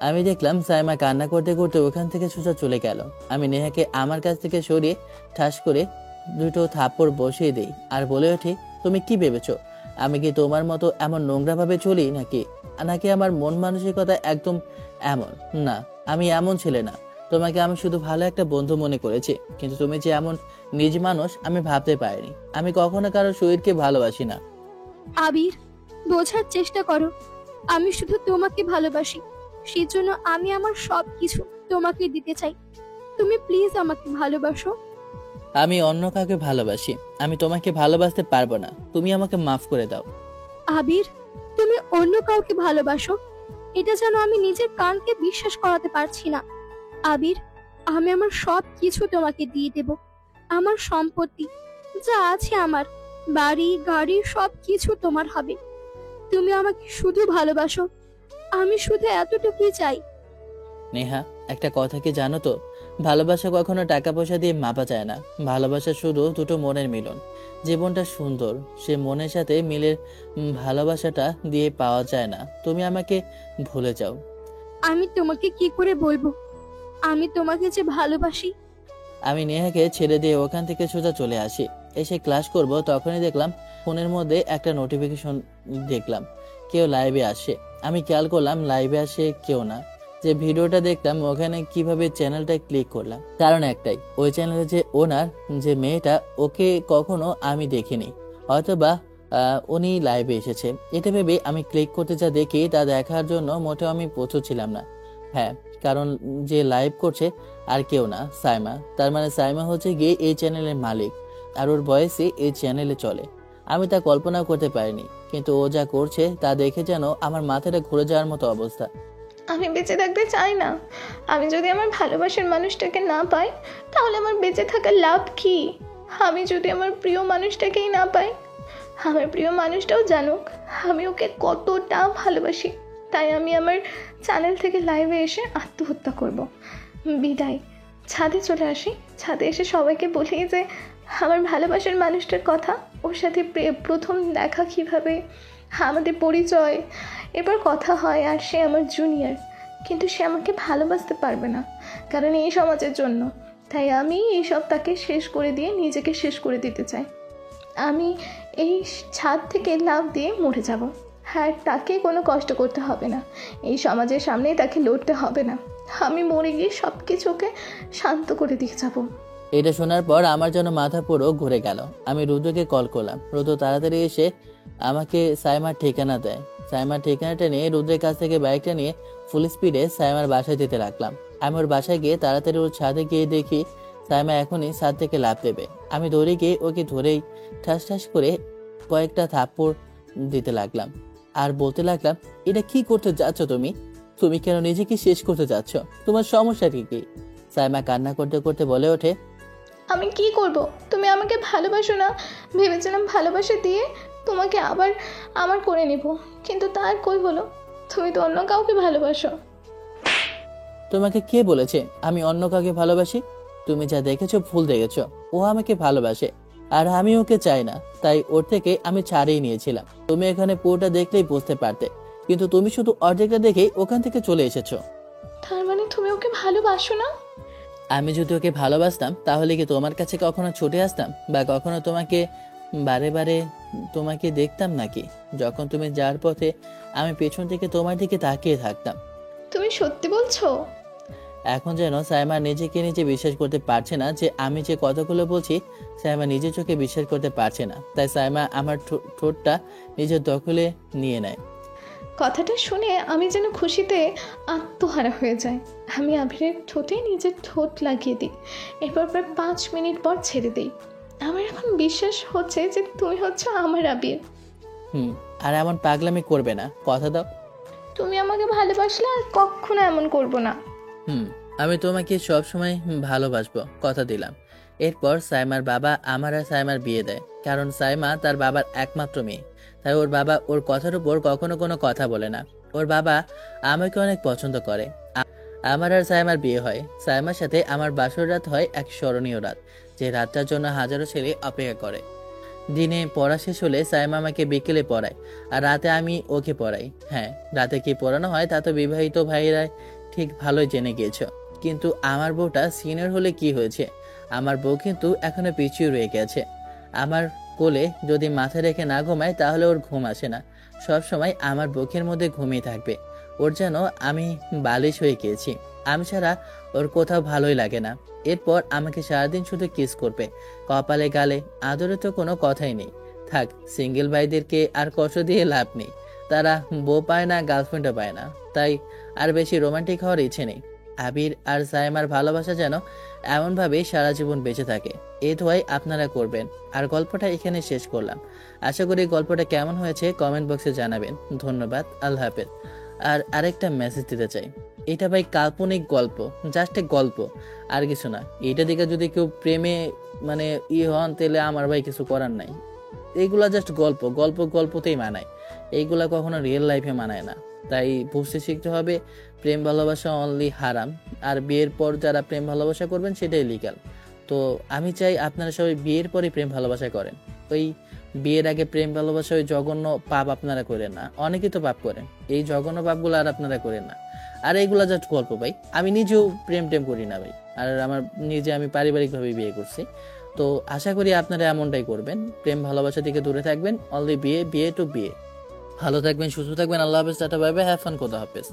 আমি দেখলাম সাইমা কান্না করতে করতে ওখান থেকে সোজা চলে গেল। আমি নেহাকে আমার কাছ থেকে সরিয়ে ঠাস করে দুটো থাপ্পড় বসিয়ে দিই আর বলে ওঠি, তুমি কি ভেবেছো আমি কি তোমার মতো এমন নোংরা ভাবে চলি নাকি নাকি আমার মন মানসিকতা একদম এমন না? আমি এমন ছেলে না। তোমাকে আমি শুধু ভালো একটা বন্ধু মনে করেছি, কিন্তু তুমি যে এমন নিজ মানুষ আমি ভাবতে পারিনি। আমি কখনো কারো শরীরকে ভালোবাসি না। আবির, বোঝার চেষ্টা করো, আমি শুধু তোমাকে ভালোবাসি, সেজন্য আমি আমার সব কিছু তোমাকে দিতে চাই। তুমি প্লিজ আমাকে ভালোবাসো। আমি অন্য কাউকে ভালোবাসি, আমি তোমাকে ভালোবাসতে পারবো না। তুমি আমাকে মাফ করে দাও। আবির, তুমি অন্য কাউকে ভালোবাসো, এটা যেন আমি নিজের কানকে বিশ্বাস করাতে পারছি না। আবির, আমি আমার সব কিছু তোমাকে দিয়ে দেব। আমার সম্পত্তি যা আছে, আমার বাড়ি গাড়ি সব কিছু তোমার হবে। তুমি আমাকে শুধু ভালোবাসো, আমি শুধু এতটুকুই চাই। নেহা, একটা কথা কি জানো তো, ভালোবাসা কখনো টাকা পয়সা দিয়ে মাপা যায় না। ভালোবাসা শুধু দুটো মনের মিলন। জীবনটা সুন্দর, সে মনের সাথে মিলের ভালোবাসাটা দিয়ে পাওয়া যায় না। তুমি আমাকে ভুলে যাও। আমি তোমাকে কি করে বলবো আমি তোমাকে যে ভালোবাসি? আমি নেহাকে ছেড়ে দিয়ে ওখান থেকে সোজা চলে আসি। এসে ক্লাস করব, তখনই দেখলাম ফোনের মধ্যে একটা নোটিফিকেশন দেখলাম, কেউ লাইভে আসে। আমি খেয়াল করলাম লাইভে আসে কেউ না। যে ভিডিওটা দেখলাম ওখানে কিভাবে চ্যানেলটা ক্লিক করলাম, কারণ একটাই, ওই চ্যানেলে যে ওনার যে মেয়েটা, ওকে কখনো আমি দেখিনি, হয়তোবা উনি লাইভে এসেছে। এটা ভেবে আমি ক্লিক করতে যা দেখি তা দেখার জন্য মোটেও আমি প্রস্তুত ছিলাম না। হ্যাঁ, কারণ যে লাইভ করছে আর কেউ না, সাইমা। তার মানে সাইমা হচ্ছে গিয়ে এই চ্যানেলের মালিক, আর ওর বয়সে এই চ্যানেলে চলে। আমি তা কল্পনা করতে পারিনি, কিন্তু ও যা করছে তা দেখে যেন আমার মাথাটা ঘুরে যাওয়ার মতো অবস্থা। আমি বেঁচে থাকতে চাই না। আমি যদি আমার ভালোবাসার মানুষটাকে না পাই, তাহলে আমার বেঁচে থাকার লাভ কি? আমি যদি আমার প্রিয় মানুষটাকেই না পাই, আমার প্রিয় মানুষটাও জানুক আমি ওকে কতটা ভালোবাসি। তাই আমি আমার চ্যানেল থেকে লাইভে এসে আত্মহত্যা করব। বিদায়। ছাদে চলে আসি। ছাদে এসে সবাইকে বলি যে আমার ভালোবাসার মানুষটার কথা, ওর সাথে প্রথম দেখা কিভাবে, আমাদের পরিচয়, এরপর কথা হয়, আর সে আমার জুনিয়র, কিন্তু সে আমাকে ভালোবাসতে পারবে না, কারণ এই সমাজের জন্য। তাই আমি এইসব তাকে শেষ করে দিয়ে নিজেকে শেষ করে দিতে চাই। আমি এই ছাদ থেকে লাফ দিয়ে মরে যাব। হ্যাঁ, তাকে কোনো কষ্ট করতে হবে না, এই সমাজের সামনেই তাকে লড়তে হবে না। আমি মরে গিয়ে সব কিছুকে শান্ত করে দিয়ে যাব। এটা শোনার পর আমার যেন মাথা পুরো ঘুরে গেল। আমি রুদ্রকে কল করলাম। রুদ্র তাড়াতাড়ি এসে আমাকে সাইমার ঠিকানা দেয়। সাইমার ঠিকানাটা নিয়ে রুদ্রের কাছ থেকে বাইকটা নিয়ে ফুল স্পিডে সাইমার বাসায় যেতে লাগলাম। আমি ওর বাসায় গিয়ে তাড়াতাড়ি ওর ছাদে গিয়ে দেখি সাইমা এখনই ছাদ থেকে লাফ দেবে। আমি দৌড়ে গিয়ে ওকে ধরেই ঠাস ঠাস করে কয়েকটা থাপ্পড় দিতে লাগলাম আর বলতে লাগলাম, এটা কি করতে যাচ্ছ তুমি? তুমি কেন নিজেকে শেষ করতে যাচ্ছ? তোমার সমস্যা কি? সাইমা কান্না করতে করতে বলে ওঠে, আমি কি করব? তুমি আমাকে ভালোবাসো না, ভেবেছিলাম ভালোবাসা দিয়ে তোমাকে আবার আমার করে নেব, কিন্তু তার কই হলো? তুমি তো অন্য কাউকে ভালোবাসো। তোমাকে কে বলেছে আমি অন্য কাউকে ভালোবাসি? তুমি যা দেখেছো ভুল দেখেছো। ও আমাকে ভালোবাসে, আর আমি ওকে চাই না, তাই ওর থেকে আমি ছাড়িয়ে নিয়েছিলাম। তুমি এখানে পুরোটা দেখলেই বুঝতে পারতে, কিন্তু তুমি শুধু অর্ধেকটা দেখেই ওখান থেকে চলে এসেছো। তার মানে তুমি ওকে ভালোবাসো না? আমি যদি ওকে ভালোবাসতাম তাহলে কি তোমার কাছে কখনো ছুটে আসতাম বা কখনো তোমাকে বারে বারে তোমাকে দেখতাম নাকি? যখন তুমি যার পথে আমি পেছন থেকে তোমার দিকে তাকিয়ে থাকতাম। তুমি সত্যি বলছো? এখন যেন সাইমা নিজেকে নিজে বিশ্বাস করতে পারছে না যে আমি যে কথাগুলো বলছি সাইমা নিজের চোখে বিশ্বাস করতে পারছে না। তাই সাইমা আমার ঠোঁটটা নিজের দখলে নিয়ে নেয়। কথাটা শুনে আমি যেন খুশিতে আত্মহারা হয়ে যাই। আমি আবিরের ঠোঁটে নিজের ঠোঁট লাগিয়ে দিই। এরপর প্রায় 5 মিনিট পর ছেড়ে দিই। আমার এখন বিশ্বাস হচ্ছে যে তুমি হচ্ছে আমার আবির। আর এমন পাগলামি করবে না, কথা দাও। তুমি আমাকে ভালোবাসলে আর কখনো এমন করবো না। আমি তোমাকে সবসময় ভালোবাসবো, কথা দিলাম। এরপর সাইমার বাবা আমার আর সাইমার বিয়ে দেয়, কারণ সাইমা তার বাবার একমাত্র মেয়ে। তাই ওর বাবা ওর কথার উপর কখনো কোনো কথা বলে না। ওর বাবা আমাকে অনেক পছন্দ করে। আমার আর সাইমার বিয়ে হয়। সাইমার সাথে আমার বাসর রাত হয় এক স্মরণীয় রাত, যে রাতটার জন্য হাজারো ছেলে অপেক্ষা করে। দিনে পড়া শেষ হলে সাইমা আমাকে বিকেলে পড়ায়, আর রাতে আমি ওকে পড়াই। হ্যাঁ, রাতে কি পড়ানো হয় তা তো বিবাহিত ভাইরা ঠিক ভালোই জেনে গিয়েছ। কিন্তু আমার বউটা সিনিয়র হলে কি হয়েছে, আমার বউ কিন্তু এখনো পিছিয়ে রয়ে গেছে। আমার কোলে যদি মাথা রেখে না ঘুমায় তাহলে ওর ঘুম আসে না। সব সময় আমার বুকের মধ্যে ঘুমিয়ে থাকবে। ওর যেন আমি বালিশ হয়ে গিয়েছি। আমি ছাড়া ওর কোথাও ভালোই লাগে না। এরপর আমাকে সারাদিন শুধু কিস করবে, কপালে গালে। আদরে তো কোনো কথাই নেই। থাক, সিঙ্গেল ভাইদেরকে আর কষ্ট দিয়ে লাভ নেই। তারা বউ পায় না, গার্লফ্রেন্ডও পায় না। তাই আর বেশি রোমান্টিক হওয়ার ইচ্ছে নেই। আবির আর সাইমার ভালোবাসা যেন এমনভাবেই সারা জীবন বেঁচে থাকে, এই দোয়াই আপনারা করবেন। আর গল্পটা এখানে শেষ করলাম। আশা করি গল্পটা কেমন হয়েছে কমেন্ট বক্সে জানাবেন। ধন্যবাদ, আল্লাহ হাফেজ। আর আরেকটা মেসেজ দিতে চাই, এটা ভাই কাল্পনিক গল্প, জাস্ট এক গল্প, আর কিছু না। এটা দিকে যদি কেউ প্রেমে মানে হন তাহলে আমার ভাই কিছু করার নাই। এইগুলা জাস্ট গল্প, গল্পতেই মানায়, এইগুলা কখনো রিয়েল লাইফে মানায় না। তাই বুঝতে শিখতে হবে প্রেম ভালোবাসা অনলি হারাম, আর বিয়ের পর যারা প্রেম ভালোবাসা করবেন সেটাই লিগ্যাল। তো আমি চাই আপনারা সবাই বিয়ের পরে প্রেম ভালোবাসা করেন। ওই বিয়ের আগে প্রেম ভালোবাসা ওই জঘন্য পাপ আপনারা করেন না। অনেকেই তো পাপ করেন, এই জঘন্য পাপগুলো আর আপনারা করেন না। আর এইগুলা জাস্ট গল্প ভাই, আমি নিজেও প্রেম করি না ভাই। আর আমার আমি পারিবারিকভাবে বিয়ে করছি। তো আশা করি আপনারা এমনটাই করবেন, প্রেম ভালোবাসা থেকে দূরে থাকবেন। অনলি বিয়ে টু বিয়ে। ভালো থাকবেন, সুস্থ থাকবেন। আল্লাহ হাফেজ, tata, bye bye, have fun, খোদা হাফেজ।